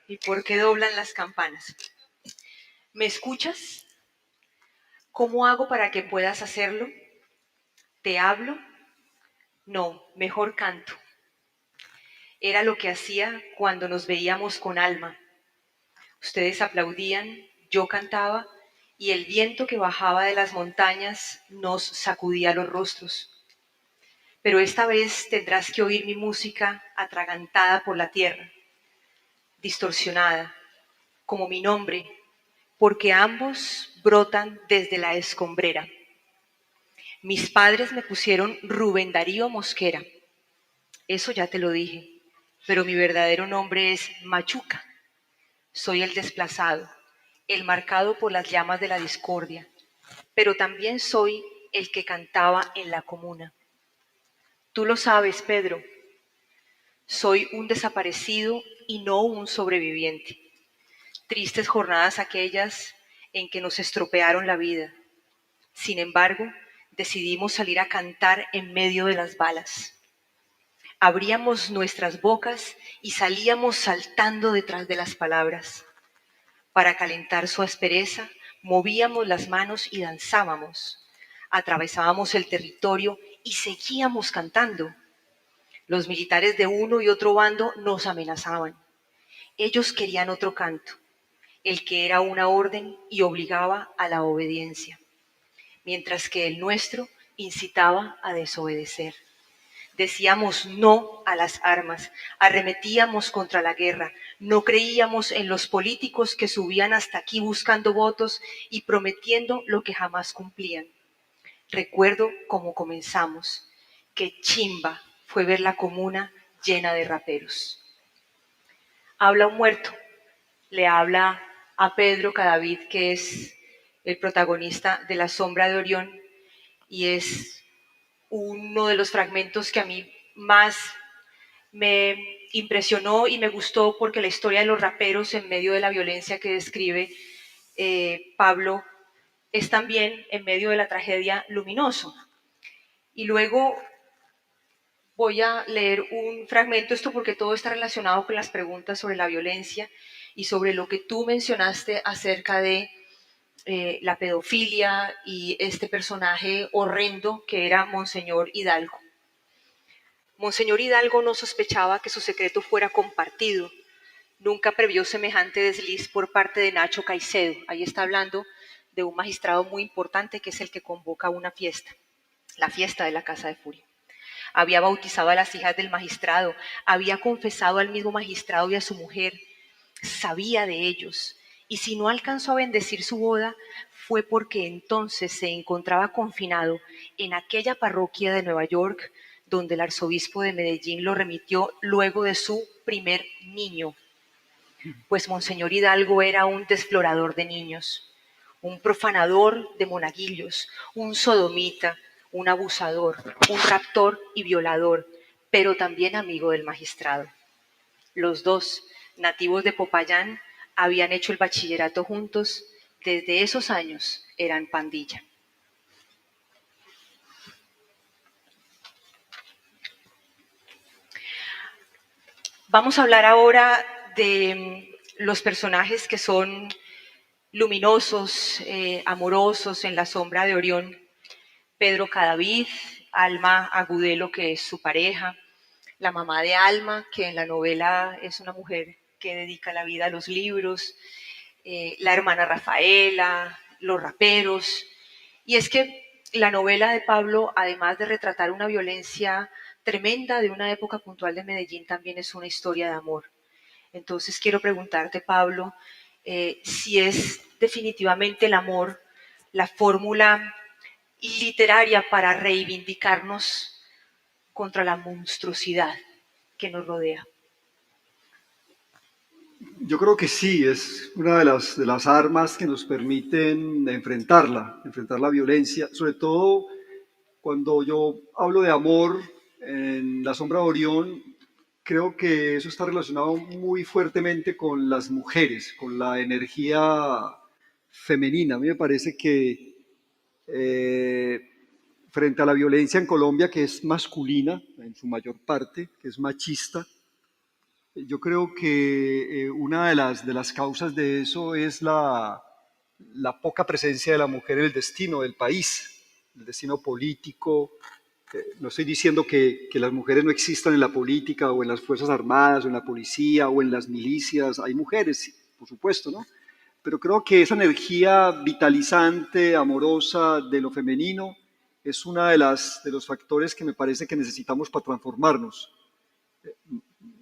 ¿Y por qué doblan las campanas? ¿Me escuchas? ¿Cómo hago para que puedas hacerlo? ¿Te hablo? No, mejor canto. Era lo que hacía cuando nos veíamos con Alma. Ustedes aplaudían, yo cantaba y el viento que bajaba de las montañas nos sacudía los rostros. Pero esta vez tendrás que oír mi música atragantada por la tierra, distorsionada, como mi nombre, porque ambos brotan desde la escombrera. Mis padres me pusieron Rubén Darío Mosquera, eso ya te lo dije, pero mi verdadero nombre es Machuca. Soy el desplazado, el marcado por las llamas de la discordia, pero también soy el que cantaba en la comuna. Tú lo sabes, Pedro, soy un desaparecido y no un sobreviviente. Tristes jornadas aquellas en que nos estropearon la vida. Sin embargo, decidimos salir a cantar en medio de las balas. Abríamos nuestras bocas y salíamos saltando detrás de las palabras. Para calentar su aspereza, movíamos las manos y danzábamos. Atravesábamos el territorio y seguíamos cantando. Los militares de uno y otro bando nos amenazaban. Ellos querían otro canto, el que era una orden y obligaba a la obediencia, mientras que el nuestro incitaba a desobedecer. Decíamos no a las armas, arremetíamos contra la guerra, no creíamos en los políticos que subían hasta aquí buscando votos y prometiendo lo que jamás cumplían. Recuerdo cómo comenzamos, qué chimba fue ver la comuna llena de raperos. Habla un muerto, le habla a Pedro Cadavid, que es el protagonista de La Sombra de Orión, y es uno de los fragmentos que a mí más me impresionó y me gustó porque la historia de los raperos en medio de la violencia que describe Pablo es también en medio de la tragedia luminoso. Y luego voy a leer un fragmento, esto porque todo está relacionado con las preguntas sobre la violencia y sobre lo que tú mencionaste acerca de la pedofilia y este personaje horrendo que era Monseñor Hidalgo. Monseñor Hidalgo no sospechaba que su secreto fuera compartido. Nunca previó semejante desliz por parte de Nacho Caicedo. Ahí está hablando de un magistrado muy importante que es el que convoca una fiesta, la fiesta de la Casa de Furia. Había bautizado a las hijas del magistrado, había confesado al mismo magistrado y a su mujer, sabía de ellos, y si no alcanzó a bendecir su boda, fue porque entonces se encontraba confinado en aquella parroquia de Nueva York donde el arzobispo de Medellín lo remitió luego de su primer niño. Pues Monseñor Hidalgo era un desflorador de niños, un profanador de monaguillos, un sodomita, un abusador, un raptor y violador, pero también amigo del magistrado. Los dos, nativos de Popayán, habían hecho el bachillerato juntos, desde esos años eran pandilla. Vamos a hablar ahora de los personajes que son luminosos, amorosos en La Sombra de Orión. Pedro Cadavid, Alma Agudelo, que es su pareja, la mamá de Alma, que en la novela es una mujer que dedica la vida a los libros, la hermana Rafaela, los raperos. Y es que la novela de Pablo, además de retratar una violencia tremenda de una época puntual de Medellín, también es una historia de amor. Entonces quiero preguntarte, Pablo, si es definitivamente el amor la fórmula literaria para reivindicarnos contra la monstruosidad que nos rodea? Yo creo que sí, es una de las armas que nos permiten enfrentar la violencia, sobre todo cuando yo hablo de amor en La sombra de Orión, creo que eso está relacionado muy fuertemente con las mujeres, con la energía femenina. A mí me parece que eh, frente a la violencia en Colombia, que es masculina en su mayor parte, que es machista, yo creo que una de las causas de eso es la poca presencia de la mujer en el destino del país, el destino político. No estoy diciendo que las mujeres no existan en la política o en las Fuerzas Armadas o en la policía o en las milicias. Hay mujeres, por supuesto, ¿no? Pero creo que esa energía vitalizante, amorosa de lo femenino es una de los factores que me parece que necesitamos para transformarnos.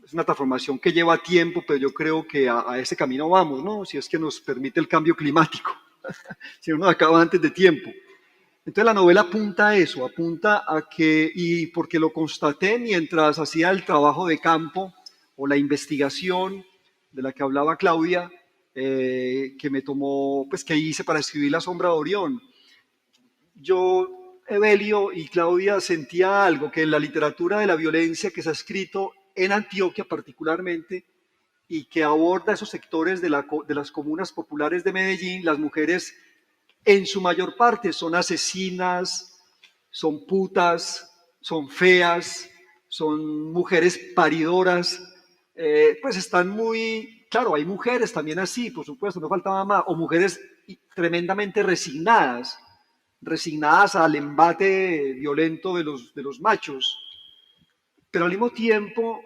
Es una transformación que lleva tiempo, pero yo creo que a ese camino vamos, ¿no? Si es que nos permite el cambio climático, si no nos acaba antes de tiempo. Entonces la novela apunta a eso, apunta a que, y porque lo constaté mientras hacía el trabajo de campo o la investigación de la que hablaba Claudia, que me tomó, pues que hice para escribir La sombra de Orión. Yo, Evelio y Claudia, sentía algo que en la literatura de la violencia que se ha escrito en Antioquia particularmente y que aborda esos sectores de las comunas populares de Medellín, las mujeres en su mayor parte son asesinas, son putas, son feas, son mujeres paridoras, pues están muy, claro, hay mujeres también así, por supuesto, no faltaba más, o mujeres tremendamente resignadas, resignadas al embate violento de los machos, pero al mismo tiempo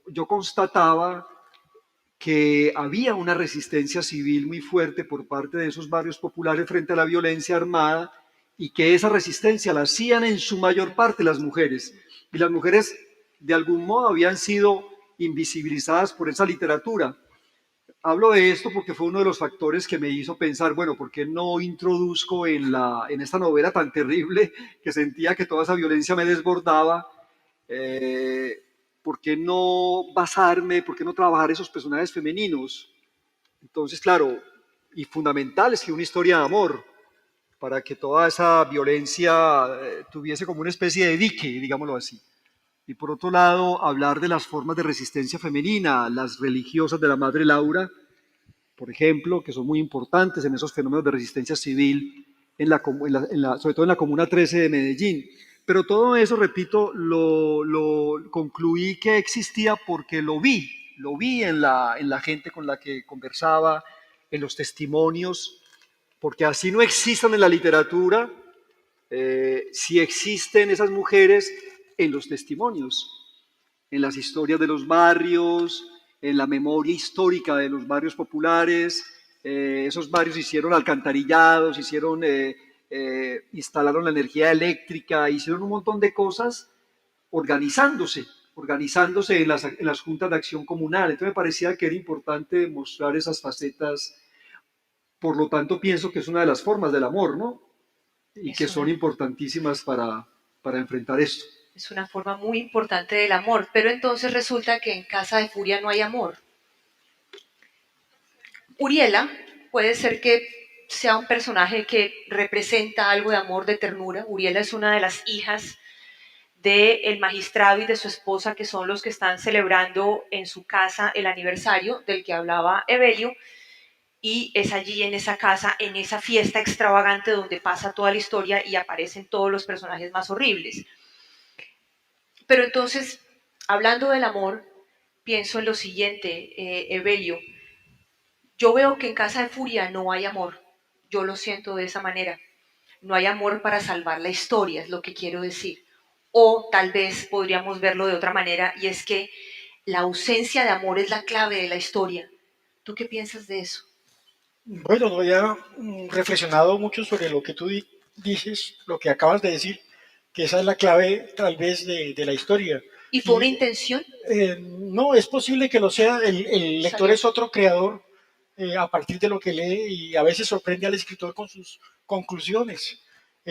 yo constataba que había una resistencia civil muy fuerte por parte de esos barrios populares frente a la violencia armada y que esa resistencia la hacían en su mayor parte las mujeres. Y las mujeres de algún modo habían sido invisibilizadas por esa literatura. Hablo de esto porque fue uno de los factores que me hizo pensar, bueno, ¿por qué no introduzco en esta novela tan terrible que sentía que toda esa violencia me desbordaba? Eh, ¿Por qué no basarme, por qué no trabajar esos personajes femeninos? Entonces, claro, y fundamental es que una historia de amor, para que toda esa violencia tuviese como una especie de dique, digámoslo así. Y por otro lado, hablar de las formas de resistencia femenina, las religiosas de la Madre Laura, por ejemplo, que son muy importantes en esos fenómenos de resistencia civil, sobre todo en la Comuna 13 de Medellín. Pero todo eso, repito, lo concluí que existía porque lo vi en la gente con la que conversaba, en los testimonios, porque así no existan en la literatura, sí existen esas mujeres en los testimonios, en las historias de los barrios, en la memoria histórica de los barrios populares. Esos barrios hicieron alcantarillados, instalaron la energía eléctrica, hicieron un montón de cosas organizándose, organizándose en las juntas de acción comunal. Entonces me parecía que era importante mostrar esas facetas. Por lo tanto, pienso que es una de las formas del amor, ¿no? Y que son importantísimas para enfrentar esto. Es una forma muy importante del amor, pero entonces resulta que en Casa de Furia no hay amor. Uriela puede ser que sea un personaje que representa algo de amor, de ternura. Uriela es una de las hijas del magistrado y de su esposa, que son los que están celebrando en su casa el aniversario del que hablaba Evelio, y es allí en esa casa, en esa fiesta extravagante donde pasa toda la historia y aparecen todos los personajes más horribles. Pero entonces, hablando del amor, pienso en lo siguiente, Evelio. Yo veo que en Casa de Furia no hay amor. Yo lo siento de esa manera. No hay amor para salvar la historia, es lo que quiero decir. O tal vez podríamos verlo de otra manera, y es que la ausencia de amor es la clave de la historia. ¿Tú qué piensas de eso? Bueno, no había reflexionado mucho sobre lo que tú dices, lo que acabas de decir, que esa es la clave tal vez de la historia. ¿Y fue una intención? No, es posible que lo sea. El lector es otro creador a partir de lo que lee y a veces sorprende al escritor con sus conclusiones.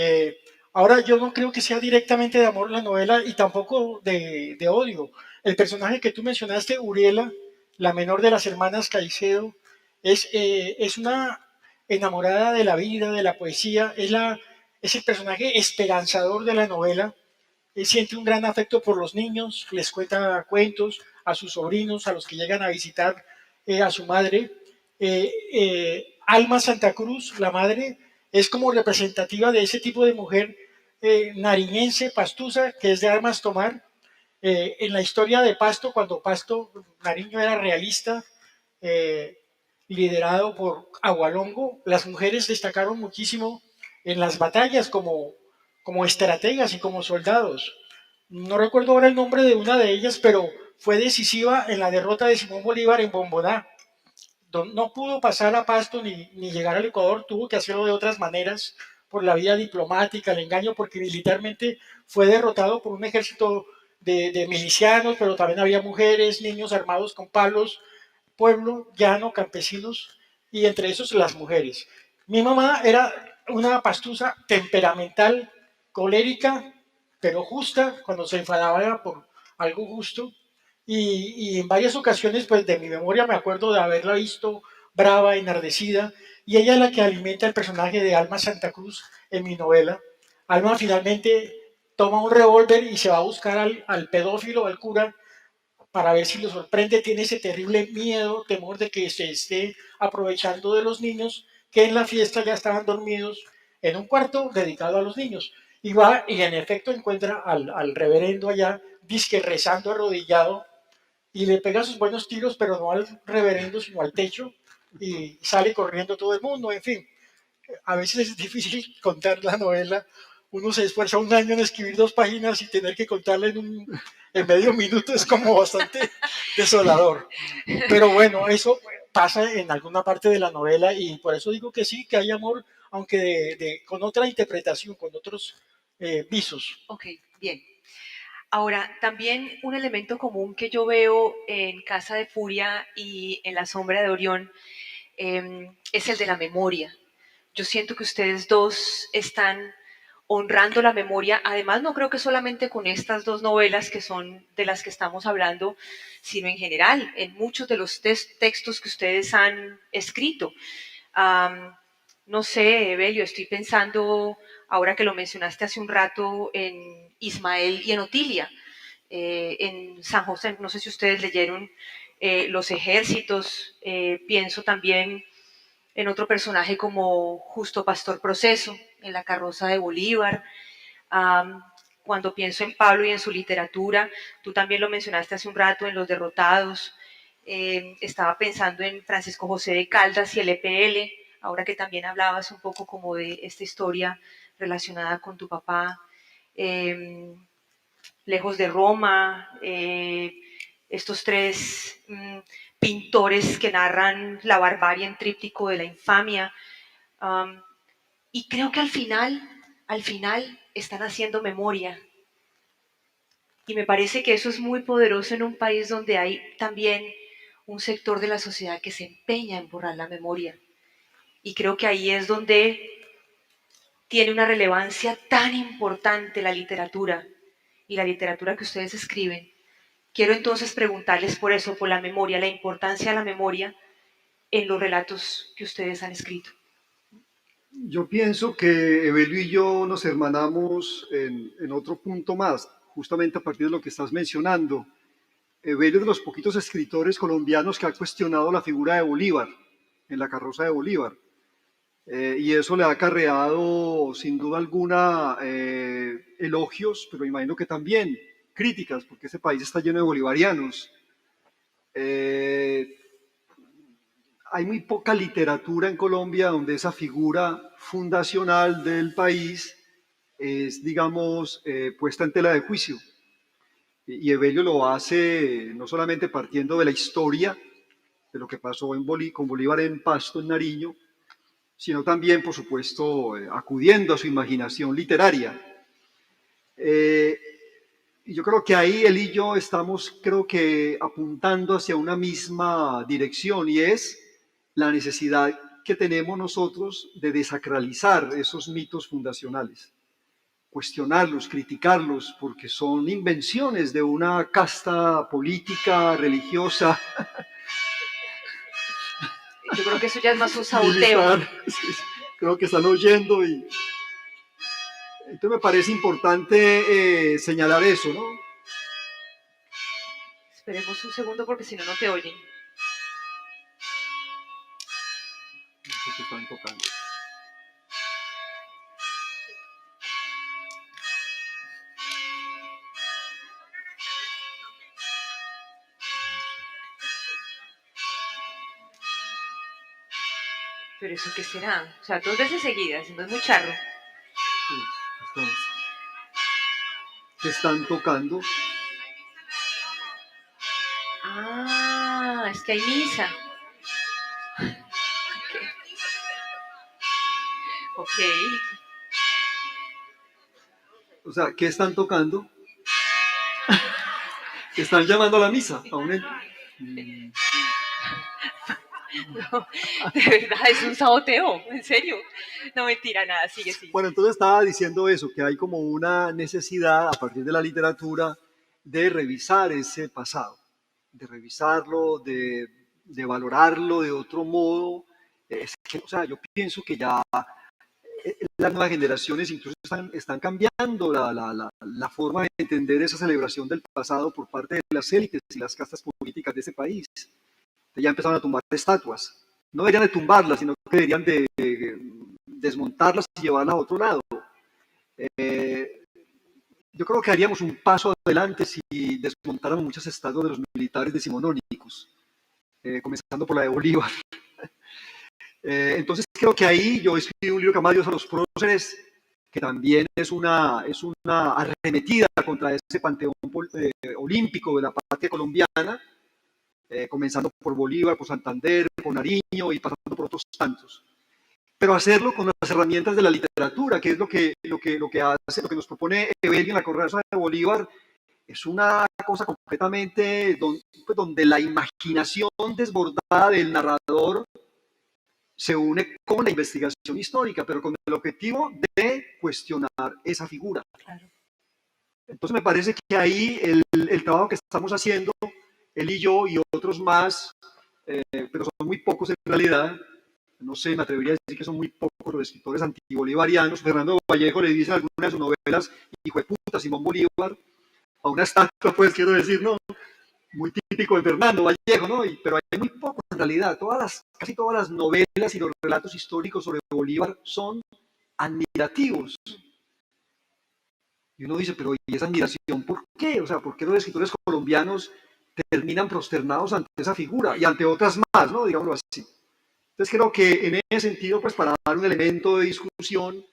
Eh, Ahora, yo no creo que sea directamente de amor la novela y tampoco de odio. El personaje que tú mencionaste, Uriela, la menor de las hermanas Caicedo, es una enamorada de la vida, de la poesía, es el personaje esperanzador de la novela. Siente un gran afecto por los niños, les cuenta cuentos a sus sobrinos, a los que llegan a visitar a su madre. Alma Santa Cruz, la madre, es como representativa de ese tipo de mujer nariñense, pastusa, que es de armas tomar. En la historia de Pasto, cuando Pasto Nariño era realista, eh, liderado por Agualongo, las mujeres destacaron muchísimo en las batallas como estrategas y como soldados. No recuerdo ahora el nombre de una de ellas, pero fue decisiva en la derrota de Simón Bolívar en Bomboná. No pudo pasar a Pasto ni llegar al Ecuador, tuvo que hacerlo de otras maneras, por la vía diplomática, el engaño, porque militarmente fue derrotado por un ejército de milicianos, pero también había mujeres, niños armados con palos, pueblo llano, campesinos, y entre esos las mujeres. Mi mamá era una pastusa temperamental, colérica, pero justa, cuando se enfadaba era por algo justo, y en varias ocasiones, pues de mi memoria me acuerdo de haberla visto brava, enardecida, y ella es la que alimenta el personaje de Alma Santa Cruz en mi novela. Alma finalmente toma un revólver y se va a buscar al pedófilo, al cura, para ver si lo sorprende. Tiene ese terrible miedo, temor de que se esté aprovechando de los niños, que en la fiesta ya estaban dormidos en un cuarto dedicado a los niños. Y va y en efecto encuentra al reverendo allá, disque rezando arrodillado, y le pega sus buenos tiros, pero no al reverendo, sino al techo, y sale corriendo todo el mundo. En fin, a veces es difícil contar la novela. Uno se esfuerza un año en escribir 2 páginas y tener que contarla en medio minuto es como bastante desolador. Pero bueno, eso pasa en alguna parte de la novela y por eso digo que sí, que hay amor, aunque con otra interpretación, con otros visos. Ok, bien. Ahora, también un elemento común que yo veo en Casa de Furia y en La Sombra de Orión es el de la memoria. Yo siento que ustedes dos están honrando la memoria. Además, no creo que solamente con estas dos novelas que son de las que estamos hablando, sino en general, en muchos de los textos que ustedes han escrito. Um, no sé, Evelio, estoy pensando, ahora que lo mencionaste hace un rato, en Ismael y en Otilia. En San José, no sé si ustedes leyeron Los Ejércitos, pienso también en otro personaje como Justo Pastor Proceso, en La Carroza de Bolívar. Um, cuando pienso en Pablo y en su literatura, tú también lo mencionaste hace un rato en Los Derrotados. Estaba pensando en Francisco José de Caldas y el EPL, ahora que también hablabas un poco como de esta historia relacionada con tu papá. Lejos de Roma, estos tres pintores que narran la barbarie en tríptico de la infamia. Um, y creo que al final están haciendo memoria. Y me parece que eso es muy poderoso en un país donde hay también un sector de la sociedad que se empeña en borrar la memoria. Y creo que ahí es donde tiene una relevancia tan importante la literatura y la literatura que ustedes escriben. Quiero entonces preguntarles por eso, por la memoria, la importancia de la memoria en los relatos que ustedes han escrito. Yo pienso que Evelio y yo nos hermanamos en otro punto más, justamente a partir de lo que estás mencionando. Evelio es de los poquitos escritores colombianos que ha cuestionado la figura de Bolívar en La Carroza de Bolívar. Y eso le ha acarreado, sin duda alguna, elogios, pero imagino que también críticas, porque ese país está lleno de bolivarianos. Eh, Hay muy poca literatura en Colombia donde esa figura fundacional del país es, digamos, puesta en tela de juicio. Y Evelio lo hace no solamente partiendo de la historia, de lo que pasó con Bolívar en Pasto, en Nariño, sino también, por supuesto, acudiendo a su imaginación literaria. Eh, y yo creo que ahí él y yo estamos, creo que, apuntando hacia una misma dirección, y es la necesidad que tenemos nosotros de desacralizar esos mitos fundacionales, cuestionarlos, criticarlos, porque son invenciones de una casta política, religiosa, Yo creo que eso ya es más un saboteo. militar. Sí, creo que están oyendo y entonces me parece importante señalar eso, ¿no? Esperemos un segundo porque si no, no te oyen. No sé qué están tocando. Pero eso qué será, o sea, 2 veces seguidas, no es muy charro. Sí, que están tocando. Ah, es que hay misa. Ok. O sea, ¿qué están tocando? Están llamando a la misa. No, de verdad, es un saboteo, en serio. No, mentira, nada, sigue, sigue. Bueno, entonces estaba diciendo eso, que hay como una necesidad a partir de la literatura de revisar ese pasado, de revisarlo, de valorarlo de otro modo. Es que, o sea, yo pienso que ya las nuevas generaciones incluso están cambiando la forma de entender esa celebración del pasado por parte de las élites y las castas políticas de ese país. Ya empezaron a tumbar estatuas. No deberían de tumbarlas, sino que deberían de desmontarlas y llevarlas a otro lado. Yo creo que haríamos un paso adelante si desmontáramos muchas estatuas de los militares decimonónicos, comenzando por la de Bolívar. Entonces creo que ahí yo escribí un libro que llama Dios a los próceres, que también es una arremetida contra ese panteón olímpico de la patria colombiana, comenzando por Bolívar, por Santander, por Nariño y pasando por otros tantos. Pero hacerlo con las herramientas de la literatura, que es lo que hace, lo que nos propone Evelio en la Coraza de Bolívar, es una cosa completamente donde la imaginación desbordada del narrador se une con la investigación histórica, pero con el objetivo de cuestionar esa figura. Claro. Entonces me parece que ahí el trabajo que estamos haciendo, él y yo y otros más, pero son muy pocos en realidad, no sé, me atrevería a decir que son muy pocos los escritores antibolivarianos. Fernando Vallejo le dice en algunas de sus novelas, hijo de puta, Simón Bolívar, a una estatua, pues quiero decir, ¿no? Muy típico de Fernando Vallejo, ¿no? Pero hay muy pocos en realidad. Casi todas las novelas y los relatos históricos sobre Bolívar son admirativos. Y uno dice, pero ¿y esa admiración por qué? O sea, ¿por qué los escritores colombianos terminan prosternados ante esa figura y ante otras más, ¿no? Digámoslo así. Entonces creo que en ese sentido, pues para dar un elemento de discusión,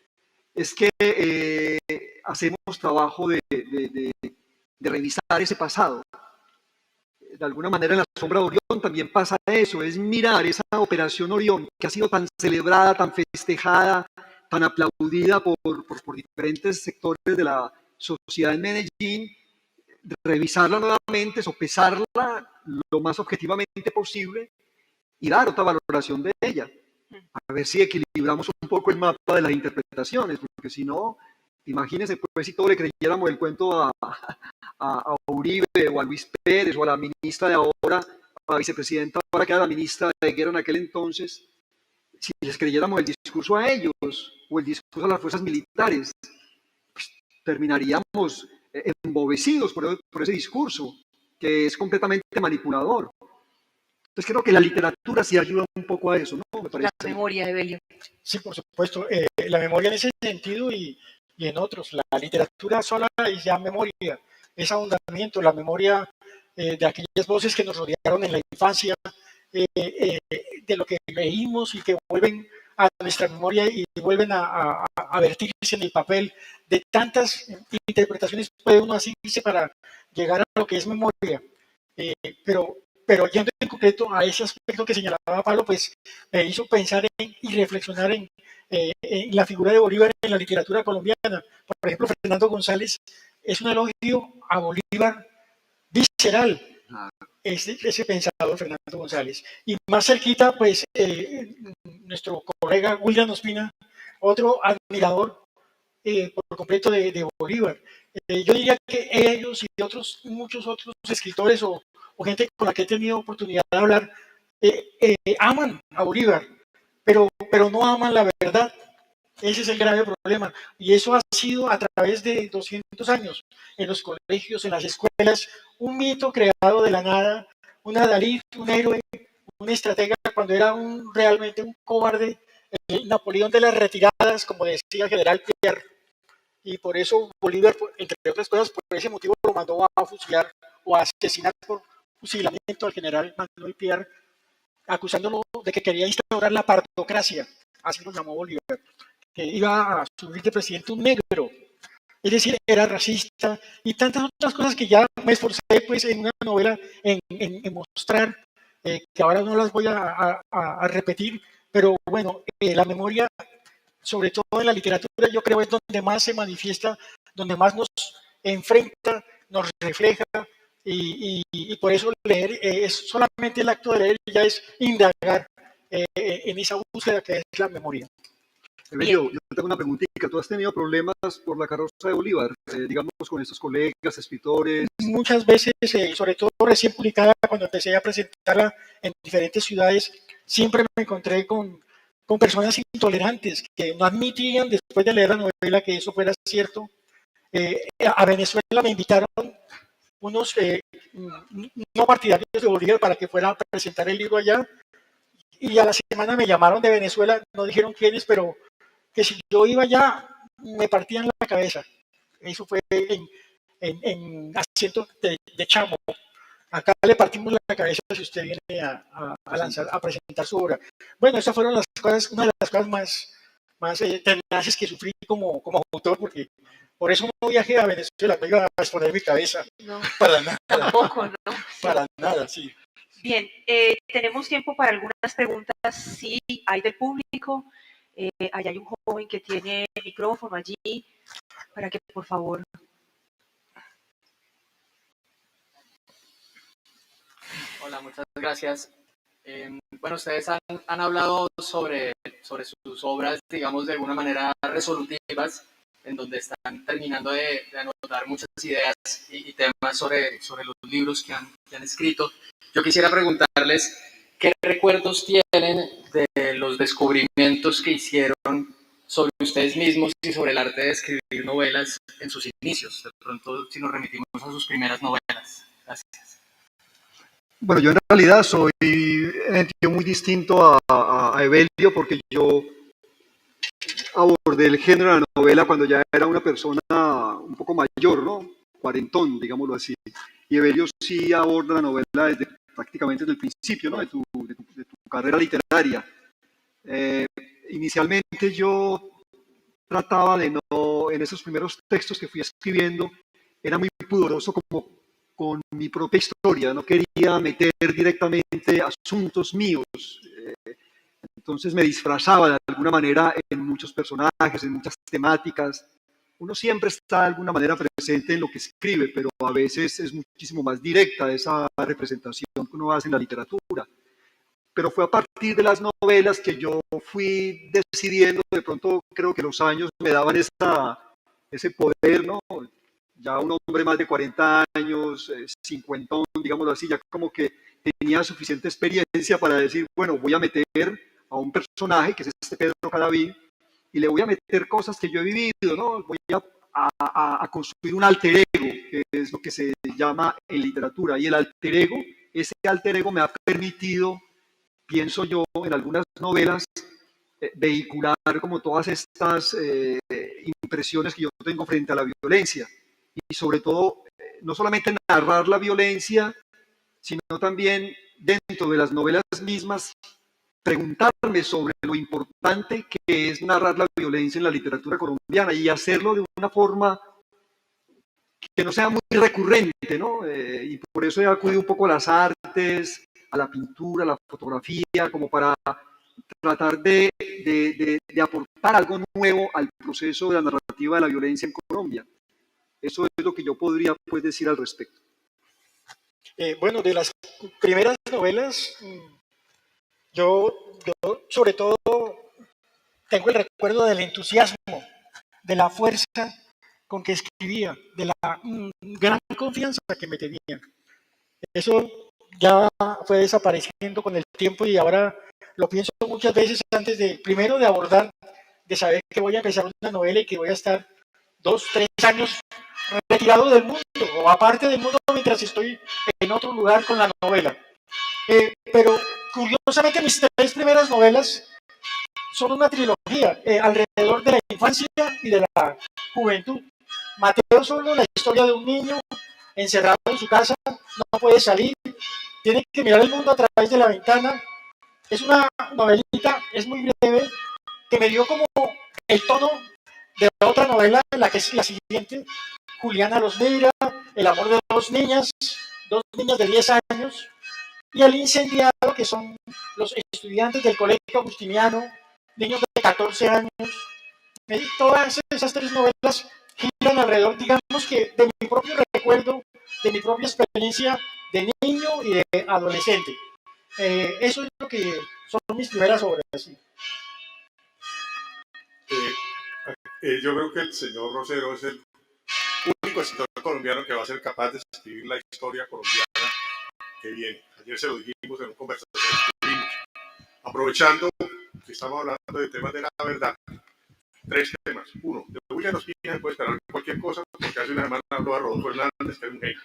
es que hacemos trabajo de revisar ese pasado. De alguna manera en la sombra de Orión también pasa eso, es mirar esa operación Orión que ha sido tan celebrada, tan festejada, tan aplaudida por diferentes sectores de la sociedad en Medellín, revisarla nuevamente, sopesarla lo más objetivamente posible y dar otra valoración de ella. A ver si equilibramos un poco el mapa de las interpretaciones, porque si no, imagínense pues si todo le creyéramos el cuento a Uribe o a Luis Pérez o a la ministra de ahora, a la vicepresidenta ahora que era la ministra de Guerra en aquel entonces, si les creyéramos el discurso a ellos o el discurso a las fuerzas militares, pues terminaríamos embobecidos por ese discurso que es completamente manipulador. Entonces creo que la literatura sí ayuda un poco a eso, ¿no? Me parece. La memoria de Evelio. Sí, por supuesto. La memoria en ese sentido y en otros. La literatura sola es ya memoria, es ahondamiento, la memoria de aquellas voces que nos rodearon en la infancia, de lo que leímos y que vuelven a nuestra memoria y vuelven a vertirse en el papel. De tantas interpretaciones puede uno asirse para llegar a lo que es memoria. Pero yendo en concreto a ese aspecto que señalaba Pablo, pues me hizo pensar y reflexionar en la figura de Bolívar en la literatura colombiana. Por ejemplo, Fernando González es un elogio a Bolívar visceral. ese pensador Fernando González. Y más cerquita, pues, nuestro colega William Ospina, otro admirador por completo de Bolívar. Yo diría que ellos y otros, muchos otros escritores o gente con la que he tenido oportunidad de hablar, aman a Bolívar, pero no aman la verdad. Ese es el grave problema. Y eso ha sido a través de 200 años, en los colegios, en las escuelas, un mito creado de la nada, un adalid, un héroe, un estratega, cuando era realmente un cobarde, el Napoleón de las retiradas, como decía el general Pierre. Y por eso Bolívar, entre otras cosas, por ese motivo lo mandó a fusilar o a asesinar por fusilamiento al general Manuel Pierre, acusándolo de que quería instaurar la partocracia, así lo llamó Bolívar, que iba a subir de presidente un negro, es decir, era racista y tantas otras cosas que ya me esforcé pues en una novela en mostrar, que ahora no las voy a repetir, pero bueno, la memoria, sobre todo en la literatura, yo creo es donde más se manifiesta, donde más nos enfrenta, nos refleja, y por eso leer, es solamente el acto de leer, ya es indagar en esa búsqueda que es la memoria. Evelio, yo tengo una preguntita. ¿Tú has tenido problemas por la carroza de Bolívar, digamos, con estos colegas, escritores? Muchas veces, sobre todo recién publicada, cuando empecé a presentarla en diferentes ciudades, siempre me encontré con personas intolerantes que no admitían, después de leer la novela, que eso fuera cierto. A Venezuela me invitaron unos no partidarios de Bolívar para que fuera a presentar el libro allá, y a la semana me llamaron de Venezuela, no dijeron quiénes, pero que si yo iba allá me partían la cabeza. Eso fue en asiento de Chamo. Acá le partimos la cabeza si usted viene a presentar su obra. Bueno, esas fueron las cosas, una de las cosas más tenaces que sufrí como autor, porque por eso no viajé a Venezuela, no iba a exponer mi cabeza. No, Para nada. tampoco, ¿no? Para nada, sí. Bien, tenemos tiempo para algunas preguntas, sí, hay del público. Allá hay un joven que tiene el micrófono allí, para que por favor. Hola, muchas gracias. Bueno, ustedes han hablado sobre sus obras, digamos, de alguna manera resolutivas, en donde están terminando de anotar muchas ideas y temas sobre los libros que han escrito. Yo quisiera preguntarles qué recuerdos tienen de los descubrimientos que hicieron sobre ustedes mismos y sobre el arte de escribir novelas en sus inicios. De pronto, si nos remitimos a sus primeras novelas. Gracias. Bueno, yo en realidad soy muy distinto a Evelio, porque yo abordé el género de la novela cuando ya era una persona un poco mayor, ¿no? Cuarentón, digámoslo así. Y Evelio sí aborda la novela prácticamente desde el principio, ¿no? De tu carrera literaria. Inicialmente yo trataba de no, en esos primeros textos que fui escribiendo, era muy pudoroso como con mi propia historia, no quería meter directamente asuntos míos. Entonces me disfrazaba de alguna manera en muchos personajes, en muchas temáticas. Uno siempre está de alguna manera presente en lo que escribe, pero a veces es muchísimo más directa esa representación que uno hace en la literatura. Pero fue a partir de las novelas que yo fui decidiendo, de pronto creo que los años me daban ese poder, ¿no? Ya un hombre más de 40 años, cincuentón, digámoslo así, ya como que tenía suficiente experiencia para decir, bueno, voy a meter a un personaje, que es este Pedro Cadavid, y le voy a meter cosas que yo he vivido, ¿no? Voy a construir un alter ego, que es lo que se llama en literatura, y el alter ego, ese alter ego me ha permitido, pienso yo, en algunas novelas, vehicular como todas estas impresiones que yo tengo frente a la violencia, y sobre todo, no solamente narrar la violencia, sino también dentro de las novelas mismas, preguntarme sobre lo importante que es narrar la violencia en la literatura colombiana y hacerlo de una forma que no sea muy recurrente, ¿no? Y por eso he acudido un poco a las artes, a la pintura, a la fotografía, como para tratar de aportar algo nuevo al proceso de la narrativa de la violencia en Colombia. Eso es lo que yo podría pues, decir al respecto. Bueno, de las primeras novelas, yo sobre todo tengo el recuerdo del entusiasmo, de la fuerza con que escribía, de la gran confianza que me tenía. Eso ya fue desapareciendo con el tiempo y ahora lo pienso muchas veces antes de, primero de abordar, de saber que voy a empezar una novela y que voy a estar 2, 3 años retirado del mundo o aparte del mundo mientras estoy en otro lugar con la novela. Pero curiosamente mis 3 primeras novelas son una trilogía alrededor de la infancia y de la juventud. Mateo Solo, la historia de un niño encerrado en su casa, no puede salir, tiene que mirar el mundo a través de la ventana. Es una novelita, es muy breve, que me dio como el tono de otra novela, la que es la siguiente, Juliana los mira, El amor de 2 niñas, 2 niñas de 10 años, y El incendiado, que son los estudiantes del colegio agustiniano, niños de 14 años. Todas esas 3 novelas giran alrededor, digamos que de mi propio recuerdo, de mi propia experiencia de niño y de adolescente. Eso es lo que son mis primeras obras. ¿Sí? Yo creo que el señor Rosero es el único escritor colombiano que va a ser capaz de escribir la historia colombiana que viene. Ayer se lo dijimos en un conversación que tuvimos. Aprovechando que estamos hablando de temas de la verdad, 3 temas. Uno, de William Ospina puede esperar cualquier cosa, porque hace una semana habló a Rodolfo Hernández, que es un genio.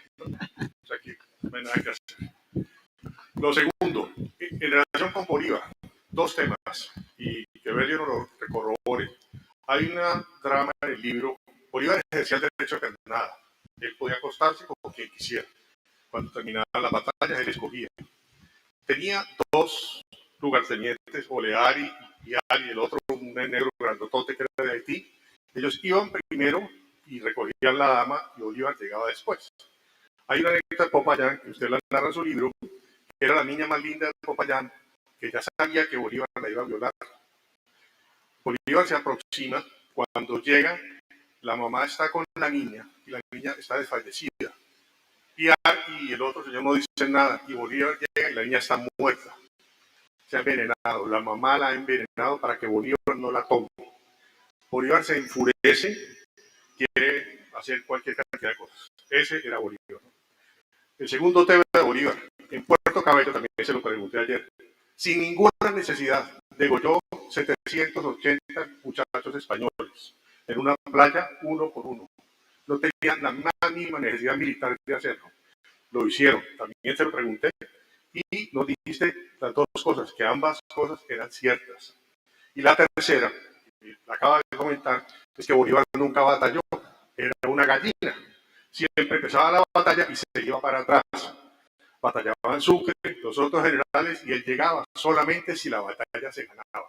O sea, aquí no hay nada que hacer. Lo segundo, en relación con Bolívar, 2 temas, y que Belio nos lo corrobore. Hay una drama en el libro. Bolívar ejercía el derecho a nada. Él podía acostarse con quien quisiera. Cuando terminaban las batallas, él escogía. Tenía 2 lugartenientes, Oleari y Ari, el otro, un negro grandotote que era de Haití. Ellos iban primero y recogían la dama y Bolívar llegaba después. Hay una anécdota de Popayán, que usted la narra en su libro, que era la niña más linda de Popayán, que ya sabía que Bolívar la iba a violar. Bolívar se aproxima, cuando llega, la mamá está con la niña y la niña está desfallecida. Y el otro señor no dice nada y Bolívar llega y la niña está muerta. Se ha envenenado, la mamá la ha envenenado para que Bolívar no la tome. Bolívar se enfurece, quiere hacer cualquier cantidad de cosas. Ese era Bolívar. El segundo tema de Bolívar, en Puerto Cabello, también se lo pregunté ayer, sin ninguna necesidad, degolló 780 muchachos españoles en una playa, uno por uno. No tenían la más mínima necesidad militar de hacerlo. Lo hicieron, también se lo pregunté, y nos dijiste las 2 cosas, que ambas cosas eran ciertas. Y la tercera, la acaba de comentar, es que Bolívar nunca batalló, era una gallina. Siempre empezaba la batalla y se iba para atrás. Batallaban Sucre, los otros generales, y él llegaba solamente si la batalla se ganaba.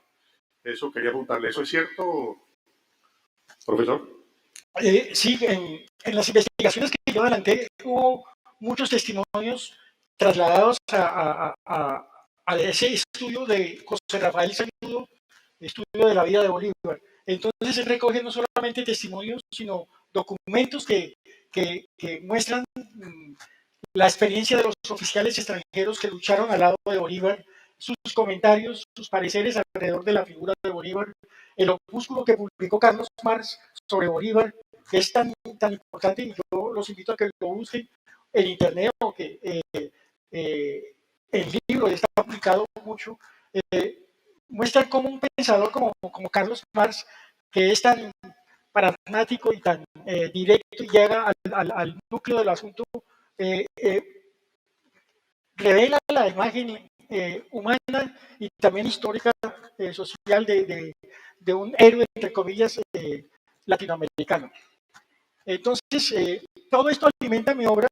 Eso quería preguntarle, ¿eso es cierto, profesor? Sí, en las investigaciones que yo adelanté hubo muchos testimonios trasladados a ese estudio de José Rafael Saludo, estudio de la vida de Bolívar. Entonces él recoge no solamente testimonios, sino documentos que muestran la experiencia de los oficiales extranjeros que lucharon al lado de Bolívar, sus comentarios, sus pareceres alrededor de la figura de Bolívar, el opúsculo que publicó Carlos Marx sobre Bolívar, que es tan importante, y yo los invito a que lo busquen en internet o que el libro está publicado mucho, muestran cómo un pensador como Carlos Marx, que es tan pragmático y tan directo y llega al núcleo del asunto, eh, eh, revela la imagen humana y también histórica, social de un héroe, entre comillas, latinoamericano. Entonces, todo esto alimenta mi obra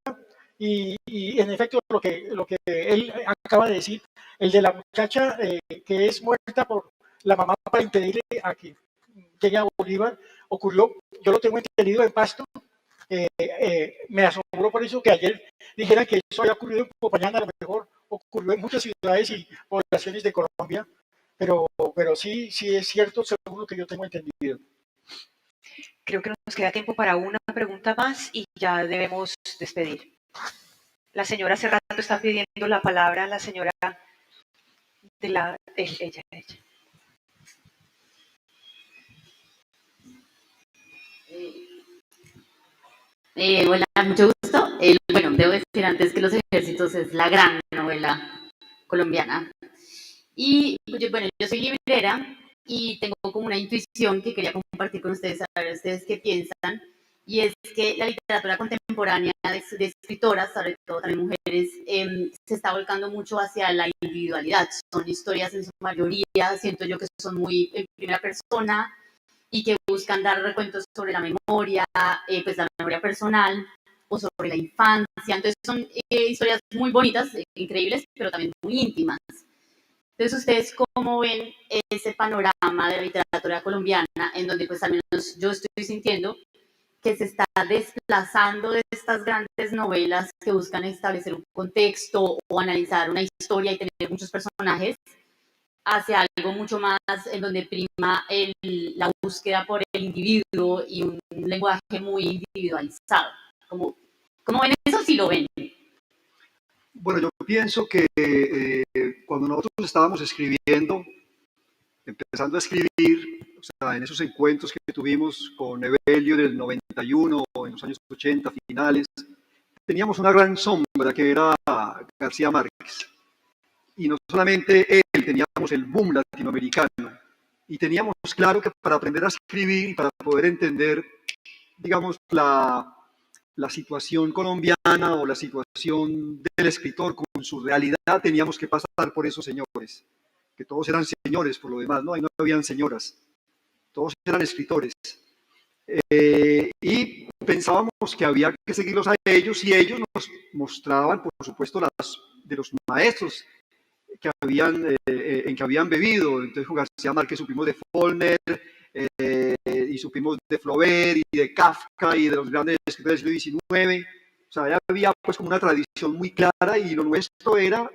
y en efecto lo que él acaba de decir, el de la muchacha que es muerta por la mamá para impedirle a que llegue a Bolívar, ocurrió, yo lo tengo entendido en Pasto. Me asombró por eso que ayer dijera que eso había ocurrido en Popayán, a lo mejor ocurrió en muchas ciudades y poblaciones de Colombia, pero sí es cierto según lo que yo tengo entendido. Creo que nos queda tiempo para una pregunta más y ya debemos despedir. La señora hace rato está pidiendo la palabra, la señora de la... ella. Hola, mucho gusto. Bueno, debo decir antes que Los Ejércitos es la gran novela colombiana. Y bueno, yo soy librera y tengo como una intuición que quería compartir con ustedes, a ver ustedes qué piensan. Y es que la literatura contemporánea de escritoras, sobre todo también mujeres, se está volcando mucho hacia la individualidad. Son historias en su mayoría, siento yo que son muy en primera persona, y que buscan dar recuentos sobre la memoria, pues la memoria personal o sobre la infancia. Entonces son historias muy bonitas, increíbles, pero también muy íntimas. Entonces, ¿ustedes cómo ven ese panorama de la literatura colombiana en donde pues al menos yo estoy sintiendo que se está desplazando de estas grandes novelas que buscan establecer un contexto o analizar una historia y tener muchos personajes hacia algo mucho más en donde prima la búsqueda por el individuo y un lenguaje muy individualizado? ¿Cómo ven eso si lo ven? Bueno, yo pienso que cuando nosotros estábamos escribiendo, empezando a escribir, o sea, en esos encuentros que tuvimos con Evelio en el 91, en los años 80 finales, teníamos una gran sombra que era García Márquez. Y no solamente él, teníamos el boom latinoamericano. Y teníamos claro que para aprender a escribir y para poder entender, digamos, la situación colombiana o la situación del escritor con su realidad, teníamos que pasar por esos señores, que todos eran señores por lo demás, ¿no? Ahí no habían señoras, todos eran escritores. Y pensábamos que había que seguirlos a ellos y ellos nos mostraban, por supuesto, de los maestros que en que habían bebido. Entonces, con García Márquez supimos de Faulkner, y supimos de Flaubert y de Kafka y de los grandes escritores del siglo XIX. O sea, ya había pues como una tradición muy clara y lo nuestro era,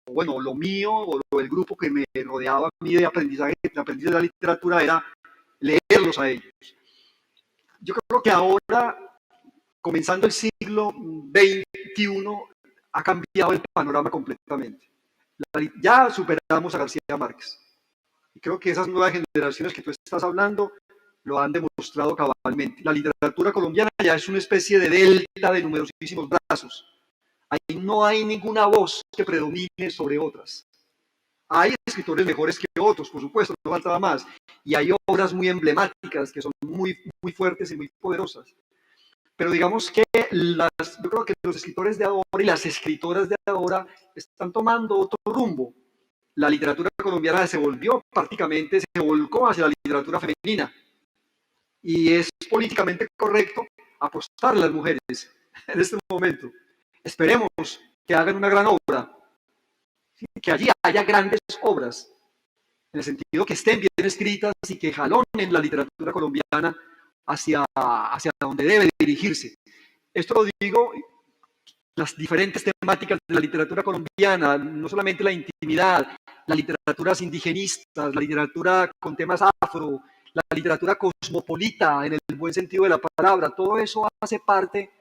bueno, lo mío o el grupo que me rodeaba a mí de aprendizaje, de aprendiz de la literatura era leerlos a ellos. Yo creo que ahora, comenzando el siglo XXI, ha cambiado el panorama completamente. Ya superamos a García Márquez. Y creo que esas nuevas generaciones que tú estás hablando lo han demostrado cabalmente. La literatura colombiana ya es una especie de delta de numerosísimos brazos. Ahí no hay ninguna voz que predomine sobre otras. Hay escritores mejores que otros, por supuesto, no faltaba más. Y hay obras muy emblemáticas que son muy, muy fuertes y muy poderosas. Pero digamos que yo creo que los escritores de ahora y las escritoras de ahora están tomando otro rumbo. La literatura colombiana se volvió prácticamente, se volcó hacia la literatura femenina. Y es políticamente correcto apostar a las mujeres en este momento. Esperemos que hagan una gran obra, ¿sí? Que allí haya grandes obras, en el sentido que estén bien escritas y que jalonen la literatura colombiana hacia donde debe dirigirse. Esto lo digo, las diferentes temáticas de la literatura colombiana, no solamente la intimidad, las literaturas indigenistas, la literatura con temas afro, la literatura cosmopolita en el buen sentido de la palabra, todo eso hace parte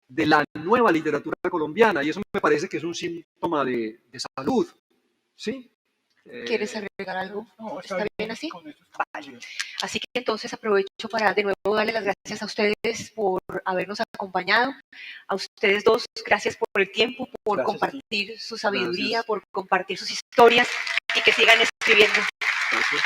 de la nueva literatura colombiana y eso me parece que es un síntoma de salud, ¿sí? ¿Quieres agregar algo? No, ¿Está bien así? Con esto Vale. Así que entonces aprovecho para de nuevo darle las gracias a ustedes por habernos acompañado. A ustedes dos, gracias por el tiempo, por Gracias. compartir su sabiduría, Gracias. por compartir sus historias y que sigan escribiendo. Gracias.